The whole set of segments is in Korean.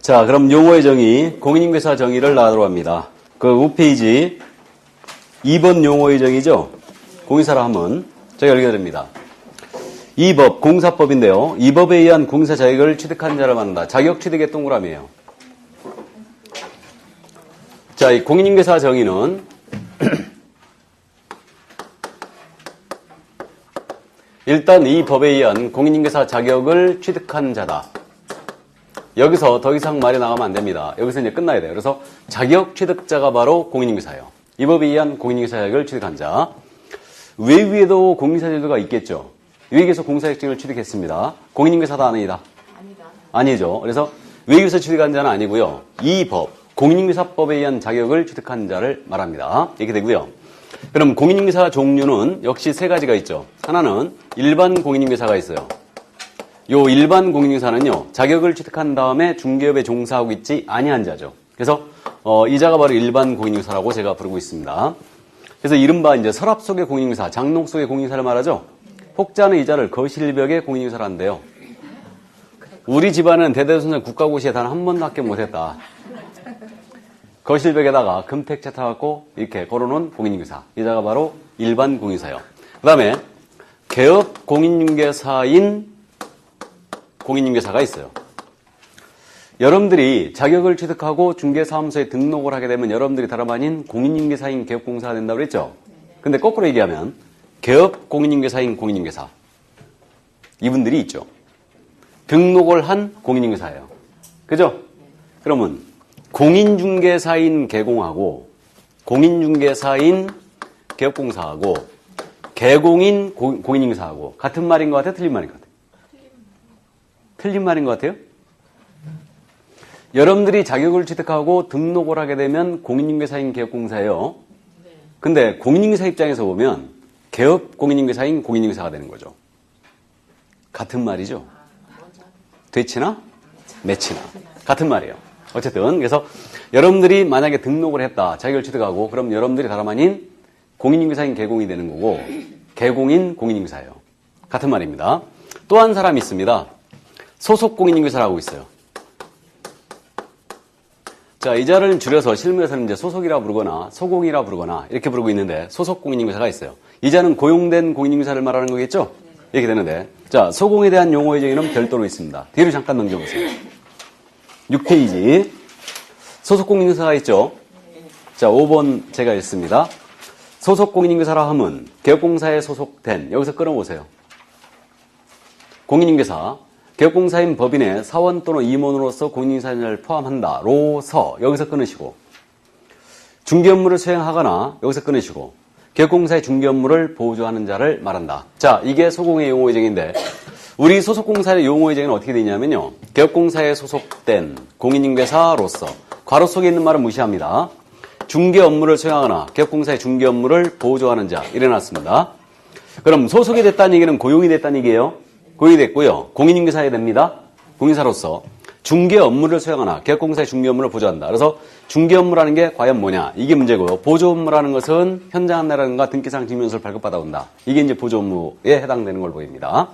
자, 그럼 용어의 정의, 공인인계사 정의를 나가도록 합니다. 그 5페이지 2번 용어의 정의죠? 공인사라 하면 저기 읽어드립니다. 이 법, 공사법인데요. 이 법에 의한 공사 자격을 취득한 자를 말한다. 자격 취득의 동그라미예요. 자, 이 공인인계사 정의는 일단 이 법에 의한 공인인계사 자격을 취득한 자다. 여기서 더 이상 말이 나가면 안 됩니다. 여기서 이제 끝나야 돼요. 그래서 자격 취득자가 바로 공인인계사예요. 이 법에 의한 공인인계사 자격을 취득한 자. 외국에도 공인인계사 제도가 있겠죠. 외국에서 공사자격증을 취득했습니다. 공인인계사다 아니다? 아니다. 아니죠. 그래서 외국에서 취득한 자는 아니고요. 이 법, 공인인계사법에 의한 자격을 취득한 자를 말합니다. 이렇게 되고요. 그럼 공인인계사 종류는 역시 세 가지가 있죠. 하나는 일반 공인인계사가 있어요. 요 일반 공인인계사는요, 자격을 취득한 다음에 중개업에 종사하고 있지 아니한 자죠. 그래서 이 자가 바로 일반 공인인계사라고 제가 부르고 있습니다. 그래서 이른바 이제 서랍 속의 공인인계사, 장롱 속의 공인인계사를 말하죠. 혹자는 이 자를 거실벽의 공인인계사를 하는데요. 우리 집안은 대대손손 국가고시에 단 한 번밖에 못했다. 거실벽에다가 금택 채타갖고 이렇게 걸어놓은 공인인계사. 이 자가 바로 일반 공인인계사예요. 그 다음에 개업 공인인계사인 공인인계사가 있어요. 여러분들이 자격을 취득하고 중개사무소에 등록을 하게 되면 여러분들이 다름 아닌 공인인계사인 개업공사가 된다고 그랬죠? 근데 거꾸로 얘기하면 개업 공인인계사인 공인인계사. 이분들이 있죠. 등록을 한 공인인계사예요. 그죠? 그러면 공인중개사인 개공하고 공인중개사인 개업공사하고 개공인 공인인계사하고 같은 말인 것 같아요? 틀린 말인 것 같아요? 틀린 말인 것 같아요? 여러분들이 자격을 취득하고 등록을 하게 되면 공인인계사인 개업공사예요. 근데 공인인계사 입장에서 보면 개업 공인인계사인 공인인계사가 되는 거죠. 같은 말이죠. 되치나? 매치나? 같은 말이에요. 어쨌든 그래서 여러분들이 만약에 등록을 했다. 자격을 취득하고 그럼 여러분들이 다름 아닌 공인인계사인 개공이 되는 거고 개공인 공인인계사예요. 같은 말입니다. 또 한 사람이 있습니다. 소속 공인인계사라고 있어요. 자, 이 자를 줄여서 실무에서는 이제 소속이라 부르거나 소공이라 부르거나 이렇게 부르고 있는데 소속 공인인계사가 있어요. 이 자는 고용된 공인인계사를 말하는 거겠죠? 이렇게 되는데 자, 소공에 대한 용어의 정의는 별도로 있습니다. 뒤로 잠깐 넘겨보세요. 6페이지 소속 공인인계사가 있죠? 자, 5번 제가 읽습니다. 소속 공인인계사라 함은 개업공사에 소속된 여기서 끊어보세요. 공인인계사 개업공사인 법인의 사원 또는 임원으로서 공인인계사를 포함한다. 로서 여기서 끊으시고 중개 업무를 수행하거나 여기서 끊으시고 개업공사의 중개 업무를 보조하는 자를 말한다. 자, 이게 소공의 용어의 정의인데 우리 소속공사의 용어의 정의는 어떻게 되냐면요. 개업공사에 소속된 공인인계사로서 괄호 속에 있는 말은 무시합니다. 중개 업무를 수행하거나 개업공사의 중개 업무를 보조하는 자 이래놨습니다. 그럼 소속이 됐다는 얘기는 고용이 됐다는 얘기예요. 고용이 됐고요. 공인인계사에 됩니다. 공인사로서 중개 업무를 수행하나 개업공사의 중개 업무를 보조한다. 그래서 중개 업무라는 게 과연 뭐냐? 이게 문제고요. 보조 업무라는 것은 현장 안내라든가 등기상 증명서를 발급받아온다. 이게 이제 보조 업무에 해당되는 걸 보입니다.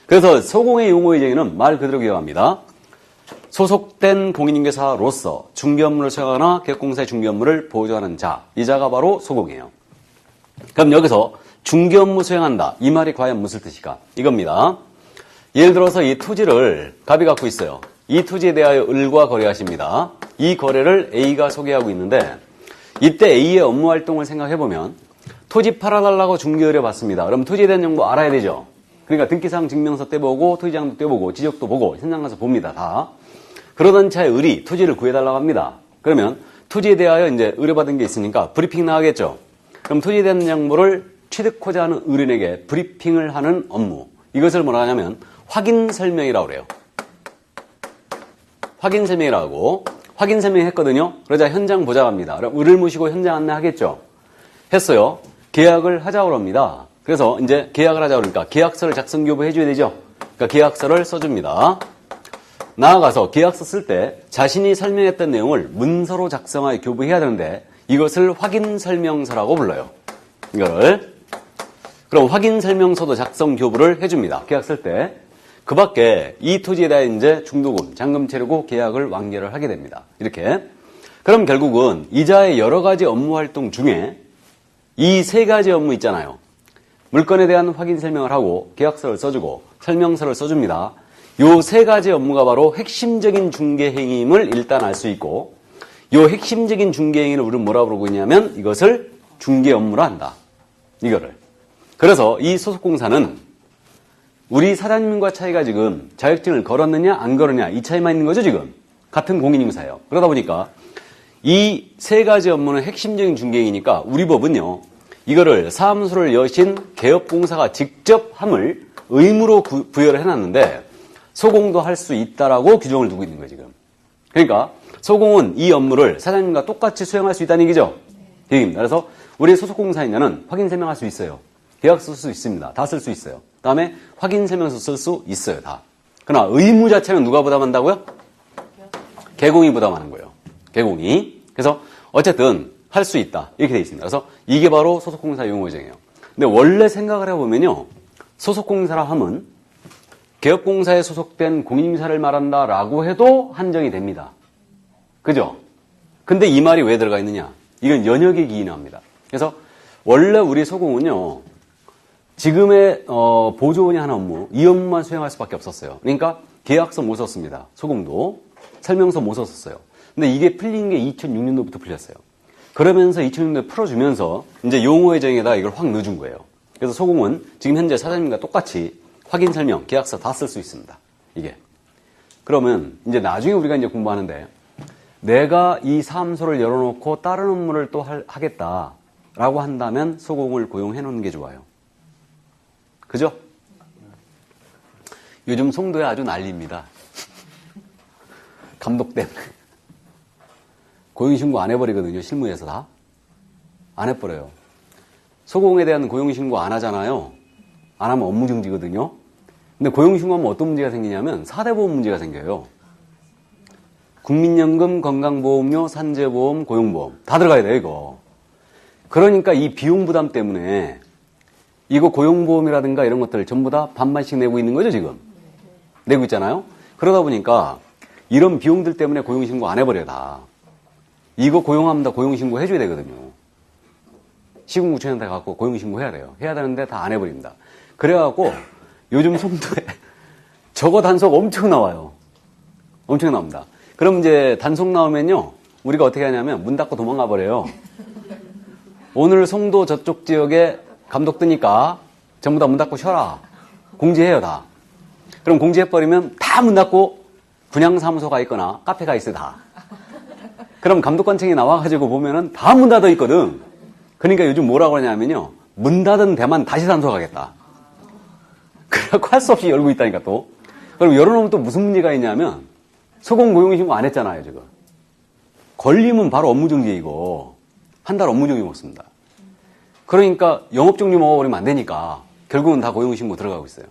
그래서 소공의 용어의 정의는 말 그대로 기억합니다. 소속된 공인인계사로서 중개 업무를 수행하거나 개업공사의 중개 업무를 보조하는 자. 이 자가 바로 소공이에요. 그럼 여기서 중개 업무 수행한다. 이 말이 과연 무슨 뜻일까? 이겁니다. 예를 들어서 이 토지를 갑이 갖고 있어요. 이 토지에 대하여 을과 거래하십니다. 이 거래를 A가 소개하고 있는데 이때 A의 업무 활동을 생각해보면 토지 팔아달라고 중개 의뢰 받습니다. 그럼 토지에 대한 정보 알아야 되죠. 그러니까 등기상 증명서 떼보고 토지장도 떼보고 지적도 보고 현장 가서 봅니다. 다. 그러던 차에 을이 토지를 구해달라고 합니다. 그러면 토지에 대하여 이제 의뢰받은 게 있으니까 브리핑 나가겠죠. 그럼 토지에 대한 정보를 취득하고자 하는 의뢰인에게 브리핑을 하는 업무. 이것을 뭐라 하냐면 확인 설명이라고 그래요. 확인 설명이라고 하고 확인 설명했거든요. 그러자 현장 보자 갑니다. 그럼 을을 모시고 현장 안내하겠죠. 했어요. 계약을 하자고 합니다. 그래서 이제 계약을 하자고 그러니까 계약서를 작성 교부해 줘야 되죠. 그러니까 계약서를 써줍니다. 나아가서 계약서 쓸 때 자신이 설명했던 내용을 문서로 작성하여 교부해야 되는데 이것을 확인 설명서라고 불러요. 이거를. 그럼 확인 설명서도 작성 교부를 해줍니다. 계약 쓸 때. 그 밖에 이 토지에 대한 이제 중도금, 잔금 치르고 계약을 완결을 하게 됩니다. 이렇게. 그럼 결국은 이자의 여러 가지 업무 활동 중에 이 세 가지 업무 있잖아요. 물건에 대한 확인 설명을 하고 계약서를 써주고 설명서를 써줍니다. 요 세 가지 업무가 바로 핵심적인 중개 행위임을 일단 알 수 있고, 요 핵심적인 중개 행위를 우리는 뭐라고 부르고 있냐면 이것을 중개 업무로 한다. 이거를. 그래서 이 소속공사는 우리 사장님과 차이가 지금 자격증을 걸었느냐 안 걸었느냐 이 차이만 있는 거죠 지금. 같은 공인인사예요. 그러다 보니까 이 세 가지 업무는 핵심적인 중개행위니까 우리 법은요, 이거를 사무소를 여신 개업공사가 직접 함을 의무로 부여를 해놨는데 소공도 할 수 있다라고 규정을 두고 있는 거예요 지금. 그러니까 소공은 이 업무를 사장님과 똑같이 수행할 수 있다는 얘기죠. 얘기입니다. 그래서 우리 소속공사인자는 확인 설명할 수 있어요. 계약서 쓸 수 있습니다. 다 쓸 수 있어요. 그 다음에 확인 설명서 쓸 수 있어요. 다. 그러나 의무 자체는 누가 부담한다고요? 개공이 부담하는 거예요. 개공이. 그래서 어쨌든 할 수 있다. 이렇게 돼 있습니다. 그래서 이게 바로 소속공사 용어정이에요. 근데 원래 생각을 해보면요, 소속공사라 함은 개업공사에 소속된 공인인사를 말한다라고 해도 한정이 됩니다. 그죠? 근데 이 말이 왜 들어가 있느냐? 이건 연역에 기인합니다. 그래서 원래 우리 소공은요, 지금의 보조원이 하는 업무, 이 업무만 수행할 수밖에 없었어요. 그러니까 계약서 못 썼습니다. 소공도. 설명서 못 썼어요. 근데 이게 풀린 게 2006년도부터 풀렸어요. 그러면서 2006년도에 풀어주면서 이제 용어의 정의에다 이걸 확 넣어준 거예요. 그래서 소공은 지금 현재 사장님과 똑같이 확인 설명, 계약서 다 쓸 수 있습니다. 이게. 그러면 이제 나중에 우리가 이제 공부하는데 내가 이 사무소를 열어놓고 다른 업무를 또 하겠다라고 한다면 소공을 고용해 놓는 게 좋아요. 그죠? 요즘 송도에 아주 난리입니다. 감독 때문에. 고용신고 안 해버리거든요. 실무에서 다. 안 해버려요. 소공에 대한 고용신고 안 하잖아요. 안 하면 업무정지거든요. 근데 고용신고하면 어떤 문제가 생기냐면 4대 보험 문제가 생겨요. 국민연금, 건강보험료, 산재보험, 고용보험 다 들어가야 돼요 이거. 그러니까 이 비용 부담 때문에 이거 고용보험이라든가 이런 것들 전부 다 반반씩 내고 있는 거죠 지금. 내고 있잖아요. 그러다 보니까 이런 비용들 때문에 고용신고 안 해버려요 다. 이거 고용하면 다 고용신고 해줘야 되거든요. 시군구청한테 갖고 고용신고 해야 돼요. 해야 되는데 다 안 해버립니다. 그래갖고 요즘 송도에 저거 단속 엄청 나와요. 엄청 나옵니다. 그럼 이제 단속 나오면요, 우리가 어떻게 하냐면 문 닫고 도망가 버려요. 오늘 송도 저쪽 지역에 감독 뜨니까 전부 다 문 닫고 쉬어라. 공지해요 다. 그럼 공지해버리면 다 문 닫고 분양사무소가 있거나 카페가 있어 다. 그럼 감독관청이 나와가지고 보면은 다 문 닫아 있거든. 그러니까 요즘 뭐라고 하냐면요, 문 닫은 데만 다시 단속하겠다. 그래갖고 할 수 없이 열고 있다니까 또. 그럼 열어놓으면 또 무슨 문제가 있냐면 소공 고용신고 안 했잖아요 지금. 걸리면 바로 업무정지 이거. 한 달 업무정지 먹습니다. 그러니까 영업정지 먹어버리면 안 되니까 결국은 다 고용신고 들어가고 있어요.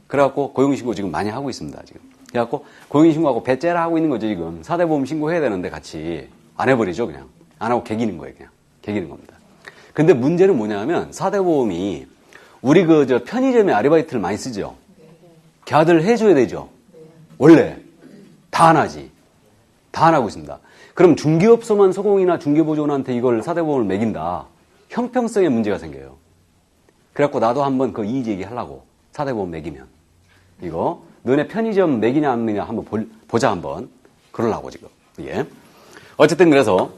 그래갖고 고용신고 지금 많이 하고 있습니다 지금. 그래갖고 고용신고하고 배째라 하고 있는 거죠 지금. 4대 보험 신고해야 되는데 같이 안 해버리죠 그냥. 안 하고 개기는 거예요 그냥. 개기는 겁니다. 근데 문제는 뭐냐면 4대 보험이 우리 저 편의점에 아르바이트를 많이 쓰죠. 걔들 해줘야 되죠. 원래 다 안 하지. 다 안 하고 있습니다. 그럼 중개업소만 소공이나 중개보조원한테 이걸 4대 보험을 매긴다. 형평성에 문제가 생겨요. 그래갖고 나도 한번 그 이의 제기 하려고 4대 보험 매기면 이거 너네 편의점 매기냐 안 매기냐 한번 보자 한번. 그러려고 지금. 예. 어쨌든 그래서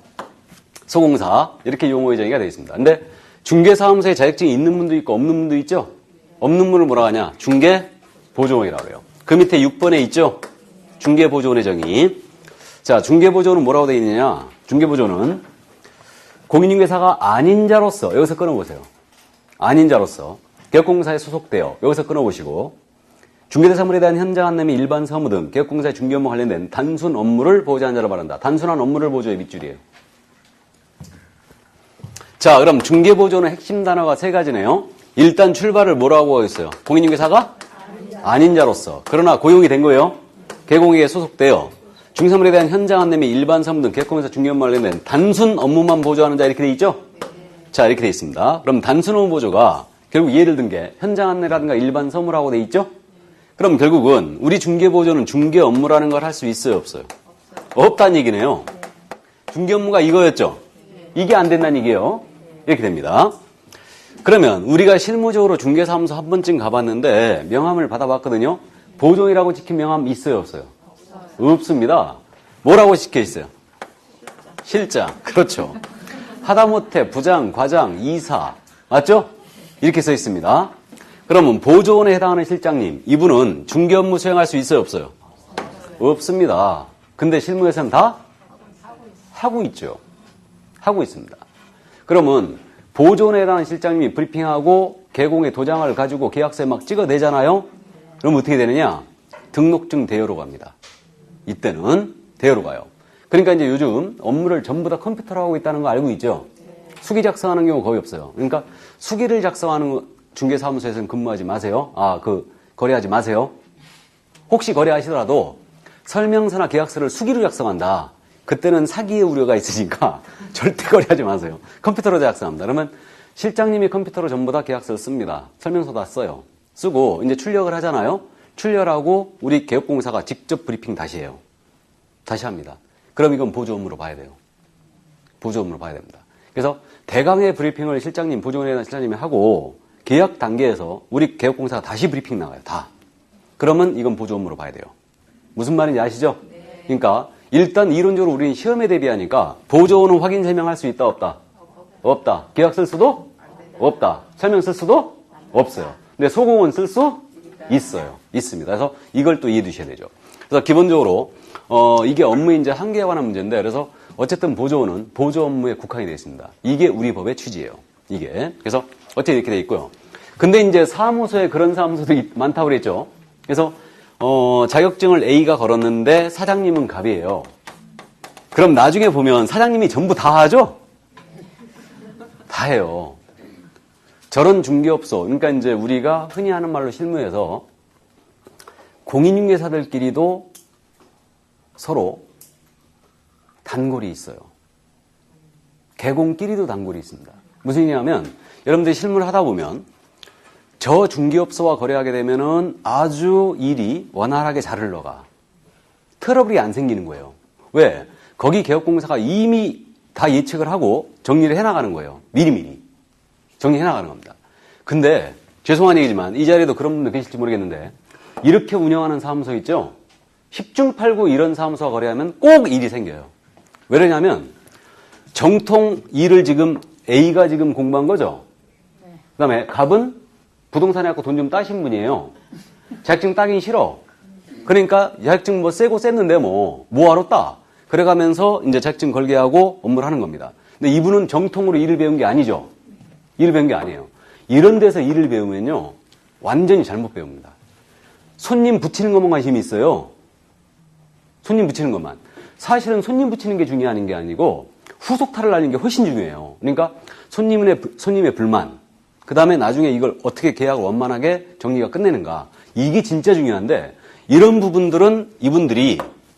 소공사 이렇게 용어의 정의가 되어 있습니다. 근데 중개사무소에 자격증이 있는 분도 있고 없는 분도 있죠. 없는 분을 뭐라 하냐? 중개보조원이라고 해요. 그 밑에 6번에 있죠. 중개보조원의 정의. 자, 중개보조원은 뭐라고 되어 있느냐? 중개보조원은 공인중개사가 아닌 자로서, 여기서 끊어보세요. 아닌 자로서 개업공사에 소속되어, 여기서 끊어보시고, 중개대사물에 대한 현장 안내 및 일반 사무 등 개업공사의 중개 업무 관련된 단순 업무를 보조한 자를 말한다. 단순한 업무를 보조의 밑줄이에요. 자, 그럼 중개보조는 핵심 단어가 세 가지네요. 일단 출발을 뭐라고 하겠어요? 공인중개사가 아닌 자로서. 그러나 고용이 된 거예요. 개공에게 소속되어 중개사물에 대한 현장 안내 및 일반 사무 등 개업공사 중개 업무 관련된 단순 업무만 보조하는 자 이렇게 돼 있죠? 자, 이렇게 돼 있습니다. 그럼 단순 업무 보조가 결국 예를 든 게 현장 안내라든가 일반 사무라고 돼 있죠? 그럼 결국은 우리 중개보조는 중개 업무라는 걸 할 수 있어요, 없어요? 없다는 얘기네요. 중개 업무가 이거였죠? 이게 안 된다는 얘기예요. 이렇게 됩니다. 그러면 우리가 실무적으로 중개사무소 한 번쯤 가봤는데 명함을 받아봤거든요. 보조이라고 찍힌 명함 있어요, 없어요? 없습니다. 뭐라고 찍혀 있어요? 실장. 그렇죠. 하다못해 부장, 과장, 이사. 맞죠? 이렇게 써 있습니다. 그러면 보조원에 해당하는 실장님, 이분은 중개 업무 수행할 수 있어요, 없어요? 없습니다. 근데 실무에서는 다 하고 있죠. 하고 있습니다. 그러면 보조원에 해당하는 실장님이 브리핑하고 개공의 도장을 가지고 계약서에 막 찍어내잖아요. 그럼 어떻게 되느냐? 등록증 대여로 갑니다. 이때는 대여로 가요. 그러니까 이제 요즘 업무를 전부 다 컴퓨터로 하고 있다는 거 알고 있죠? 수기 작성하는 경우 거의 없어요. 그러니까 수기를 작성하는 중개사무소에서는 근무하지 마세요. 거래하지 마세요. 혹시 거래하시더라도 설명서나 계약서를 수기로 작성한다. 그때는 사기의 우려가 있으니까 절대 거래하지 마세요. 컴퓨터로 작성합니다. 그러면 실장님이 컴퓨터로 전부 다 계약서를 씁니다. 설명서 다 써요. 쓰고 이제 출력을 하잖아요. 출력하고 우리 개업공사가 직접 브리핑 다시 해요. 다시 합니다. 그럼 이건 보조 업무로 봐야 돼요. 보조 업무로 봐야 됩니다. 그래서 대강의 브리핑을 실장님, 보조원에 대한 실장님이 하고 계약 단계에서 우리 개업공사가 다시 브리핑 나가요. 다. 그러면 이건 보조 업무로 봐야 돼요. 무슨 말인지 아시죠? 그러니까 일단 이론적으로 우리는 시험에 대비하니까 보조원은 확인 설명할 수 있다, 없다? 없다. 계약 쓸 수도 없다. 설명 쓸 수도 없어요. 근데 소공은 쓸 수 있어요. 있습니다. 그래서 이걸 또 이해해 두셔야 되죠. 그래서 기본적으로 이게 업무의 이제 한계에 관한 문제인데, 그래서 어쨌든 보조원은 보조 업무에 국한이 되어 있습니다. 이게 우리 법의 취지예요. 이게. 그래서 어쨌든 이렇게 되어 있고요. 근데 이제 사무소에 그런 사무소도 많다고 그랬죠. 그래서 자격증을 A가 걸었는데 사장님은 갑이에요. 그럼 나중에 보면 사장님이 전부 다 하죠? 다 해요. 저런 중개업소, 그러니까 이제 우리가 흔히 하는 말로 실무에서 공인중개사들끼리도 서로 단골이 있어요. 개공끼리도 단골이 있습니다. 무슨 얘기냐면 여러분들이 실무를 하다 보면 저 중개업소와 거래하게 되면은 아주 일이 원활하게 잘 흘러가. 트러블이 안 생기는 거예요. 왜? 거기 개업공사가 이미 다 예측을 하고 정리를 해나가는 거예요. 미리미리. 정리해나가는 겁니다. 근데 죄송한 얘기지만 이 자리에도 그런 분들 계실지 모르겠는데 이렇게 운영하는 사무소 있죠? 10중 8구 이런 사무소와 거래하면 꼭 일이 생겨요. 왜냐면 정통 일을 지금 A가 지금 공부한 거죠? 그 다음에 갑은 부동산에 갖고 돈 좀 따신 분이에요. 자격증 따긴 싫어. 그러니까 자격증 뭐 세고 셌는데 뭐하러 따? 그래가면서 이제 자격증 걸게 하고 업무를 하는 겁니다. 근데 이분은 정통으로 일을 배운 게 아니죠. 일을 배운 게 아니에요. 이런 데서 일을 배우면요. 완전히 잘못 배웁니다. 손님 붙이는 것만 관심이 있어요. 손님 붙이는 것만. 사실은 손님 붙이는 게 중요한 게 아니고 후속타를 날리는 게 훨씬 중요해요. 그러니까 손님의 불만, 그 다음에 나중에 이걸 어떻게 계약을 원만하게 정리가 끝내는가. 이게 진짜 중요한데 이런 부분들은 이분들이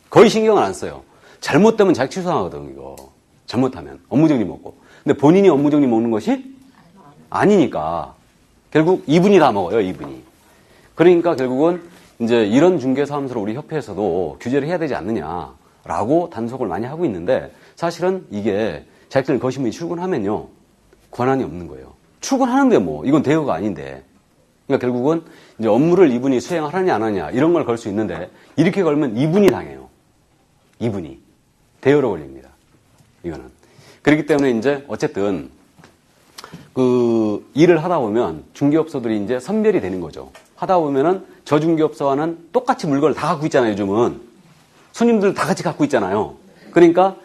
거의 신경을 안 써요. 잘못되면 자격 취소하거든, 이거. 잘못하면. 업무정리 먹고. 근데 본인이 업무정리 먹는 것이 아니니까 결국 이분이 다 먹어요, 이분이. 그러니까 결국은 이제 이런 중개사무소를 우리 협회에서도 규제를 해야 되지 않느냐라고 단속을 많이 하고 있는데 사실은 이게 자격증을 거신 분이 출근하면요. 권한이 없는 거예요. 출근하는데 이건 대여가 아닌데. 그러니까 결국은 이제 업무를 이분이 수행하느냐 안 하느냐 이런 걸 걸 수 있는데 이렇게 걸면 이분이 당해요. 이분이. 대여로 걸립니다. 이거는. 그렇기 때문에 이제 어쨌든 그 일을 하다 보면 중개업소들이 이제 선별이 되는 거죠. 하다 보면은 저 중개업소와는 똑같이 물건을 다 갖고 있잖아요, 요즘은. 손님들 다 같이 갖고 있잖아요. 그러니까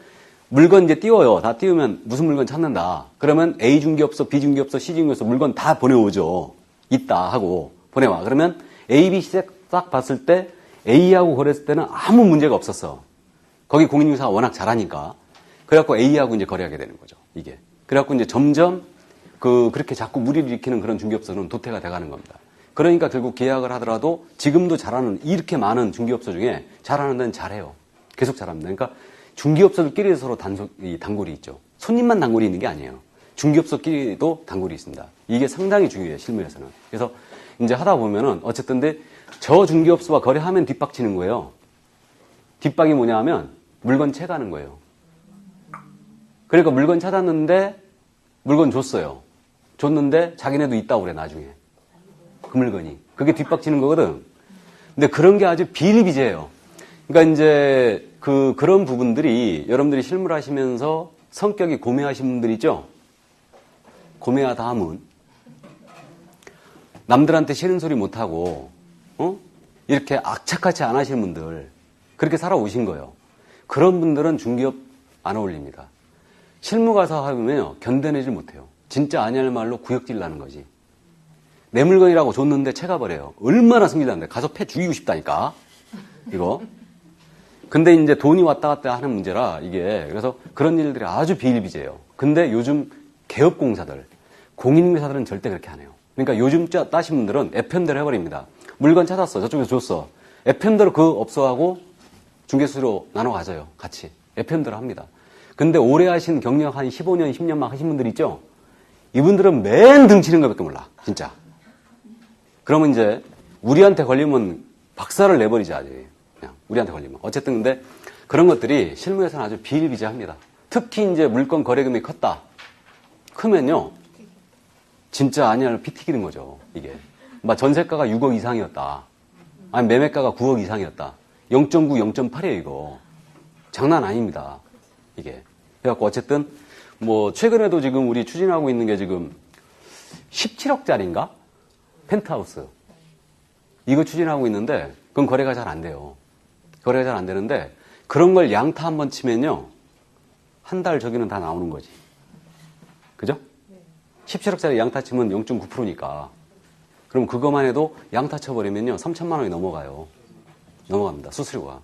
물건 이제 띄워요. 다 띄우면 무슨 물건 찾는다. 그러면 A 중개업소, B 중개업소, C 중개업소 물건 다 보내오죠. 있다 하고 보내와. 그러면 A, B, C 딱 봤을 때 A하고 거래했을 때는 아무 문제가 없었어. 거기 공인중개사가 워낙 잘하니까. 그래갖고 A하고 이제 거래하게 되는 거죠. 이게. 그래갖고 이제 점점 그렇게 자꾸 무리를 일으키는 그런 중개업소는 도태가 돼가는 겁니다. 그러니까 결국 계약을 하더라도 지금도 잘하는 이렇게 많은 중개업소 중에 잘하는 데는 잘해요. 계속 잘합니다. 그러니까 중개업소들끼리 서로 단골이 있죠. 손님만 단골이 있는 게 아니에요. 중개업소끼리도 단골이 있습니다. 이게 상당히 중요해요, 실무에서는. 그래서 이제 하다 보면은 어쨌든 근데 저 중개업소와 거래하면 뒷박치는 거예요. 뒷박이 뭐냐 하면 물건 채가는 거예요. 그러니까 물건 찾았는데 물건 줬어요. 줬는데 자기네도 있다고 그래, 나중에. 그 물건이. 그게 뒷박치는 거거든. 근데 그런 게 아주 비일비재해요. 그러니까 이제 그런 부분들이 여러분들이 실무를 하시면서 성격이 고매하신 분들 있죠? 고매하다 하면 남들한테 싫은 소리 못하고 이렇게 악착같이 안 하시는 분들 그렇게 살아오신 거예요. 그런 분들은 중개업 안 어울립니다. 실무 가서 하면요 견뎌내질 못해요. 진짜 아니할 말로 구역질 나는 거지. 내 물건이라고 줬는데 채가버려요. 얼마나 승질난데 가서 패 죽이고 싶다니까 이거. 근데 이제 돈이 왔다 갔다 하는 문제라 이게 그래서 그런 일들이 아주 비일비재해요. 근데 요즘 개업공사들 공인중개사들은 절대 그렇게 안 해요. 그러니까 요즘 따신 분들은 애편대로 해버립니다. 물건 찾았어. 저쪽에서 줬어. 애편대로 그 업소하고 중개수로 나눠 가져요. 같이. 애편대로 합니다. 근데 오래 하신 경력 한 15년, 10년만 하신 분들 있죠? 이분들은 맨 등치는 것밖에 몰라. 진짜. 그러면 이제 우리한테 걸리면 박살을 내버리지. 그냥 우리한테 걸리면. 어쨌든 근데 그런 것들이 실무에서는 아주 비일비재합니다. 특히 이제 물건 거래금이 컸다. 크면요. 진짜 아니야를 피 튀기는 거죠. 이게. 막 전세가가 6억 이상이었다. 아니 매매가가 9억 이상이었다. 0.9, 0.8이에요 이거. 장난 아닙니다. 이게. 그래갖고 어쨌든 뭐 최근에도 지금 우리 추진하고 있는 게 지금 17억짜리인가? 펜트하우스. 이거 추진하고 있는데 그건 거래가 잘 안 돼요. 거래가 잘 안 되는데 그런 걸 양타 한번 치면요. 한 달 저기는 다 나오는 거지. 그죠? 17억짜리 양타 치면 0.9%니까. 그럼 그것만 해도 양타 쳐버리면요. 3천만 원이 넘어가요. 넘어갑니다. 수수료가.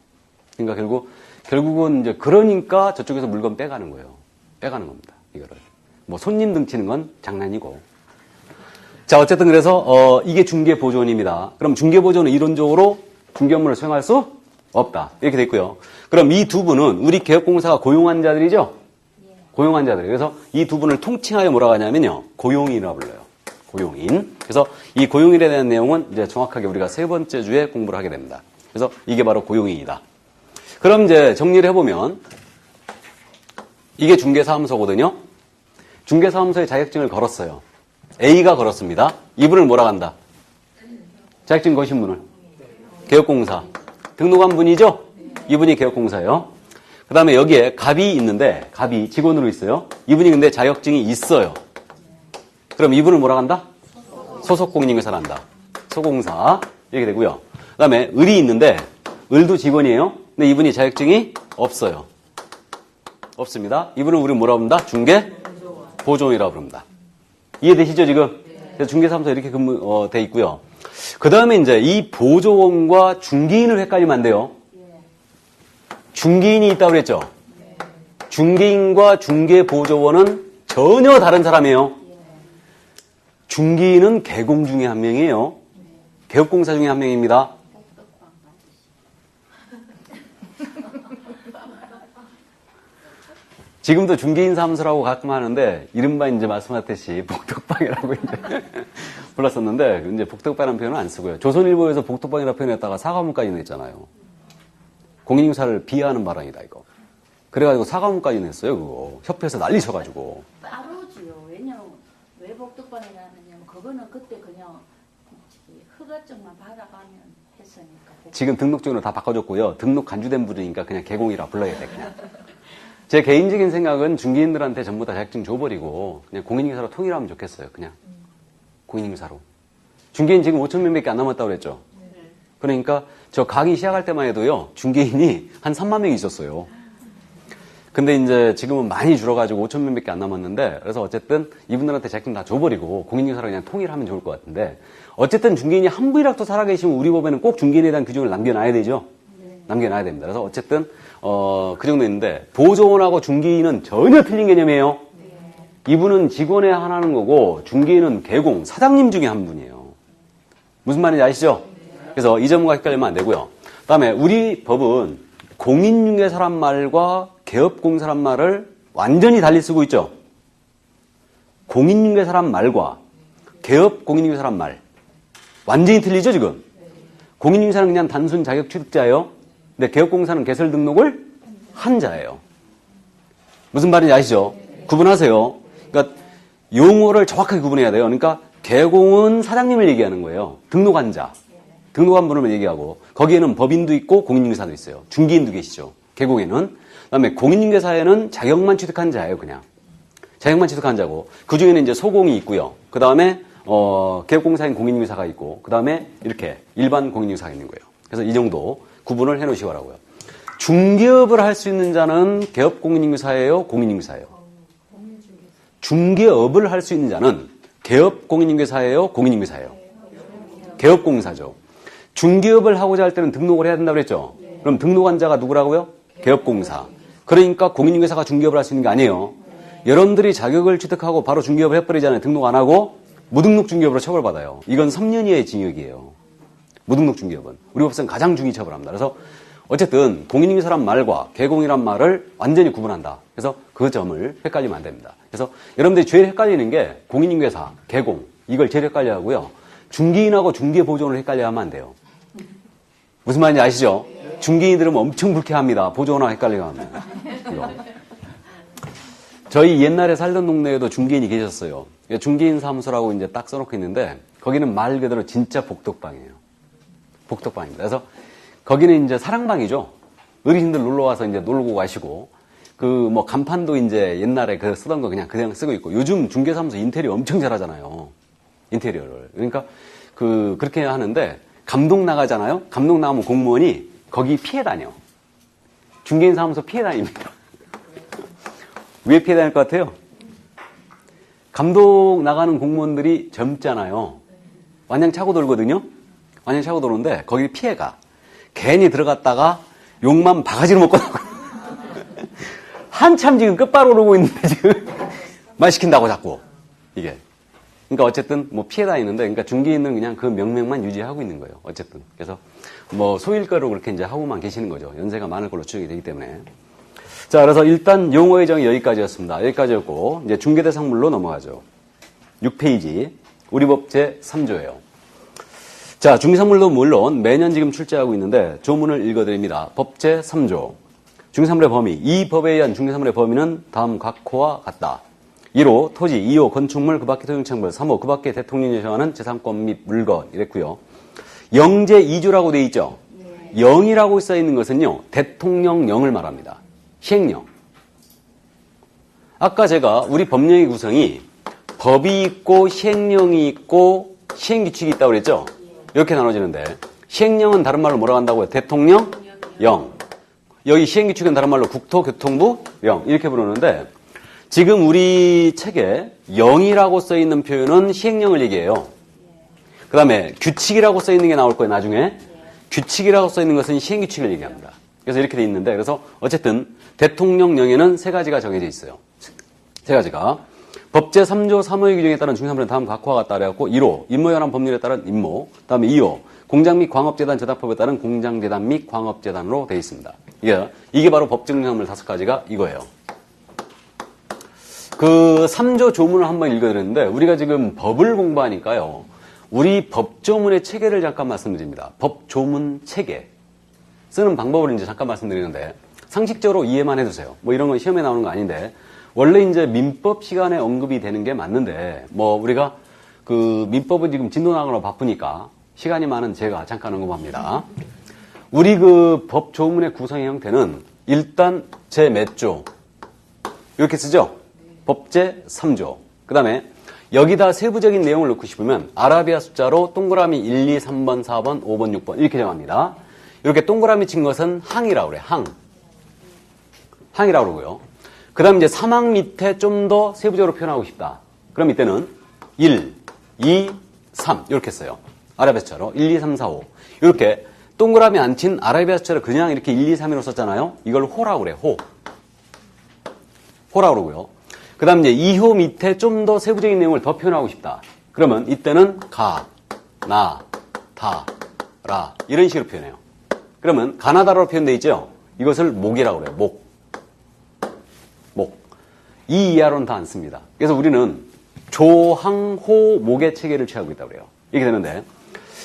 그러니까 결국은 이제 그러니까 저쪽에서 물건 빼가는 거예요. 빼가는 겁니다. 이거를. 뭐 손님 등치는 건 장난이고. 자, 어쨌든 그래서 이게 중개보조원입니다. 그럼 중개보조원은 이론적으로 중개업무를 수행할 수 없다. 이렇게 돼 있고요. 그럼 이 두 분은 우리 개업공사가 고용한 자들이죠? 고용한 자들. 그래서 이 두 분을 통칭하여 뭐라고 하냐면요. 고용인이라고 불러요. 고용인. 그래서 이 고용인에 대한 내용은 이제 정확하게 우리가 세 번째 주에 공부를 하게 됩니다. 그래서 이게 바로 고용인이다. 그럼 이제 정리를 해보면 이게 중개사무소거든요. 중개사무소에 자격증을 걸었어요. A가 걸었습니다. 이분을 뭐라고 한다? 자격증 거신 분을. 개업공사. 등록한 분이죠? 이분이 개업공사예요. 그 다음에 여기에 갑이 있는데 갑이 직원으로 있어요. 이분이 근데 자격증이 있어요. 그럼 이분을 뭐라고 한다? 소속공인중개사를 한다. 소공사. 이렇게 되고요. 그 다음에 을이 있는데 을도 직원이에요. 근데 이분이 자격증이 없어요. 없습니다. 이분은 우리 뭐라고 부른다? 중개보조원이라고 부릅니다. 이해되시죠 지금? 그래서 중개사무소 이렇게 돼 있고요. 그 다음에 이제 이 보조원과 중개인을 헷갈리면 안 돼요. 중개인이 있다고 그랬죠? 중개인과 중개보조원은 전혀 다른 사람이에요. 중개인은 개공 중에 한 명이에요. 개업공사 중에 한 명입니다. 지금도 중개인 사무소라고 가끔 하는데 이른바 이제 말씀하셨듯이 복덕방이라고 이제 불렀었는데 이제 복덕방이라는 표현은 안 쓰고요. 조선일보에서 복덕방이라고 표현했다가 사과문까지 냈잖아요. 공인중개사를 비하하는 발언이다 이거. 그래가지고 사과문까지 냈어요 그거. 협회에서 난리 쳐가지고. 따로지요. 왜냐면 왜 복덕방이라 하냐면 그거는 그때 그냥 허가증만 받아가면 했으니까. 지금 등록증으로 다 바꿔줬고요. 등록 간주된 분이니까 그냥 개공이라 불러야 돼 그냥. 제 개인적인 생각은 중개인들한테 전부 다 자격증 줘버리고 그냥 공인중개사로 통일하면 좋겠어요. 그냥 공인중개사로. 중개인 지금 5천 명밖에 안 남았다고 그랬죠. 그러니까 저 강의 시작할 때만 해도요. 중개인이 한 3만 명이 있었어요. 근데 이제 지금은 많이 줄어가지고 5천 명밖에 안 남았는데 그래서 어쨌든 이분들한테 자격증 다 줘버리고 공인중개사로 그냥 통일하면 좋을 것 같은데 어쨌든 중개인이 한 분이라도 살아계시면 우리 법에는 꼭 중개인에 대한 규정을 남겨놔야 되죠. 남겨놔야 됩니다. 그래서 어쨌든 그 정도 있는데 보조원하고 중개인은 전혀 틀린 개념이에요. 이분은 직원에 하나는 거고 중개인은 개공, 사장님 중에 한 분이에요. 무슨 말인지 아시죠? 그래서 이 점과 헷갈리면 안 되고요. 그 다음에 우리 법은 공인중개사란 말과 개업공사란 말을 완전히 달리 쓰고 있죠. 공인중개사란 말과 개업 공인중개사란 말 완전히 틀리죠 지금. 공인중개사는 그냥 단순 자격 취득자예요. 근데 개업공사는 개설 등록을 한 자예요. 무슨 말인지 아시죠? 구분하세요. 그러니까 용어를 정확하게 구분해야 돼요. 그러니까 개공은 사장님을 얘기하는 거예요. 등록한 자. 등록한 분을 얘기하고 거기에는 법인도 있고 공인중개사도 있어요. 중개인도 계시죠. 개공에는. 그다음에 공인중개사에는 자격만 취득한 자예요. 그냥. 자격만 취득한 자고 그 중에는 이제 소공이 있고요. 그 다음에 개업공사인 공인중개사가 있고 그 다음에 이렇게 일반 공인중개사가 있는 거예요. 그래서 이 정도 구분을 해놓으시고 하라고요. 중개업을 할 수 있는 자는 개업공인중개사예요? 공인중개사예요? 중개업을 할 수 있는 자는 개업공인중개사예요? 공인중개사예요? 개업공사죠. 중개업을 하고자 할 때는 등록을 해야 된다고 그랬죠? 그럼 등록한 자가 누구라고요? 개업공사. 그러니까 공인중개사가 중개업을 할 수 있는 게 아니에요. 여러분들이 자격을 취득하고 바로 중개업을 해버리잖아요. 등록 안 하고 무등록 중개업으로 처벌받아요. 이건 3년 이하의 징역이에요. 무등록 중개업은. 우리 법상 가장 중히 처벌합니다. 그래서 어쨌든 공인중개사란 말과 개공이란 말을 완전히 구분한다. 그래서 그 점을 헷갈리면 안 됩니다. 그래서 여러분들이 제일 헷갈리는 게 공인중개사, 개공 이걸 제일 헷갈려 하고요. 중개인하고 중개보조원을 헷갈려 하면 안 돼요. 무슨 말인지 아시죠? 중개인들은 엄청 불쾌합니다. 보조원하고 헷갈리게 합니다. 이거. 저희 옛날에 살던 동네에도 중개인이 계셨어요. 중개인 사무소라고 이제 딱 써놓고 있는데 거기는 말 그대로 진짜 복덕방이에요. 복덕방입니다. 그래서 거기는 이제 사랑방이죠. 어르신들 놀러 와서 이제 놀고 가시고 그 뭐 간판도 이제 옛날에 그 쓰던 거 그냥 쓰고 있고 요즘 중개사무소 인테리어 엄청 잘하잖아요. 인테리어를. 그러니까 그렇게 하는데 감독 나가잖아요. 감독 나가면 공무원이 거기 피해 다녀. 중개인 사무소 피해 다닙니다. 왜 피해 다닐 것 같아요? 감독 나가는 공무원들이 젊잖아요. 완전 차고 돌거든요. 완전 차고 도는데 거기 피해가. 괜히 들어갔다가 욕만 바가지로 먹고 나고 한참 지금 끝바로 오르고 있는데 지금 말 시킨다고 자꾸 이게. 그러니까 어쨌든 뭐 피해 다니는데 그러니까 중개인은 그냥 그 명맥만 유지하고 있는 거예요. 어쨌든 그래서 뭐 소일거로 그렇게 이제 하고만 계시는 거죠. 연세가 많을 걸로 추정이 되기 때문에. 자, 그래서 일단 용어의 정의 여기까지였습니다. 여기까지였고 이제 중개대상물로 넘어가죠. 6페이지 우리 법 제3조예요. 자, 중개상물도 물론 매년 지금 출제하고 있는데 조문을 읽어드립니다. 법 제3조. 중개사물의 범위. 이 법에 의한 중개사물의 범위는 다음 각호와 같다. 1호 토지, 2호 건축물, 그 밖의 토용창물, 3호 그 밖의 대통령이 정하는 재산권 및 물건 이랬고요. 영제 2조라고 되어 있죠. 영이라고 써 있는 것은요. 대통령령을 말합니다. 시행령. 아까 제가 우리 법령의 구성이 법이 있고 시행령이 있고 시행규칙이 있다고 그랬죠. 이렇게 나눠지는데 시행령은 다른 말로 뭐라고 한다고요? 대통령 령. 여기 시행규칙은 다른 말로 국토교통부 령 이렇게 부르는데 지금 우리 책에 영이라고 써 있는 표현은 시행령을 얘기해요. 그 다음에 규칙이라고 써 있는 게 나올 거예요. 나중에 규칙이라고 써 있는 것은 시행규칙을 얘기합니다. 그래서 이렇게 돼 있는데 그래서 어쨌든 대통령령에는 세 가지가 정해져 있어요. 세 가지가 법 제3조 3호의 규정에 따른 중개사물은 다음 각호와 같다 그래갖고 1호 임모연한 법률에 따른 임모, 그 다음에 2호 공장 및 광업재단 제단법에 따른 공장재단 및 광업재단으로 되어 있습니다. 이게 바로 법정사물 5가지가 이거예요. 그 3조 조문을 한번 읽어드렸는데 우리가 지금 법을 공부하니까요. 우리 법조문의 체계를 잠깐 말씀드립니다. 법조문 체계. 쓰는 방법을 이제 잠깐 말씀드리는데 상식적으로 이해만 해두세요. 뭐 이런 건 시험에 나오는 거 아닌데 원래 이제 민법 시간에 언급이 되는 게 맞는데 뭐 우리가 그 민법은 지금 진도 나가느라 바쁘니까 시간이 많은 제가 잠깐 언급합니다. 우리 그 법조문의 구성의 형태는 일단 제 몇 조 이렇게 쓰죠. 법 제3조. 그 다음에 여기다 세부적인 내용을 넣고 싶으면 아라비아 숫자로 동그라미 1, 2, 3번, 4번, 5번, 6번 이렇게 정합니다. 이렇게 동그라미 친 것은 항이라고 그래요. 항이라고 그러고요. 그 다음 이제 사망 밑에 좀 더 세부적으로 표현하고 싶다. 그럼 이때는 1, 2, 3 이렇게 써요. 아라비아 숫자로 1, 2, 3, 4, 5 이렇게 동그라미 안 친 아라비아 숫자로 그냥 이렇게 1, 2, 3으로 썼잖아요. 이걸 호라고 그래요. 호라고 그러고요. 그 다음 이제 2호 밑에 좀 더 세부적인 내용을 더 표현하고 싶다. 그러면 이때는 가, 나, 다, 라 이런 식으로 표현해요. 그러면 가나다라로 표현되어 있죠. 이것을 목이라고 그래요. 목. 이 이하로는 다 안 씁니다. 그래서 우리는 조항호목의 체계를 취하고 있다고 그래요. 이렇게 되는데,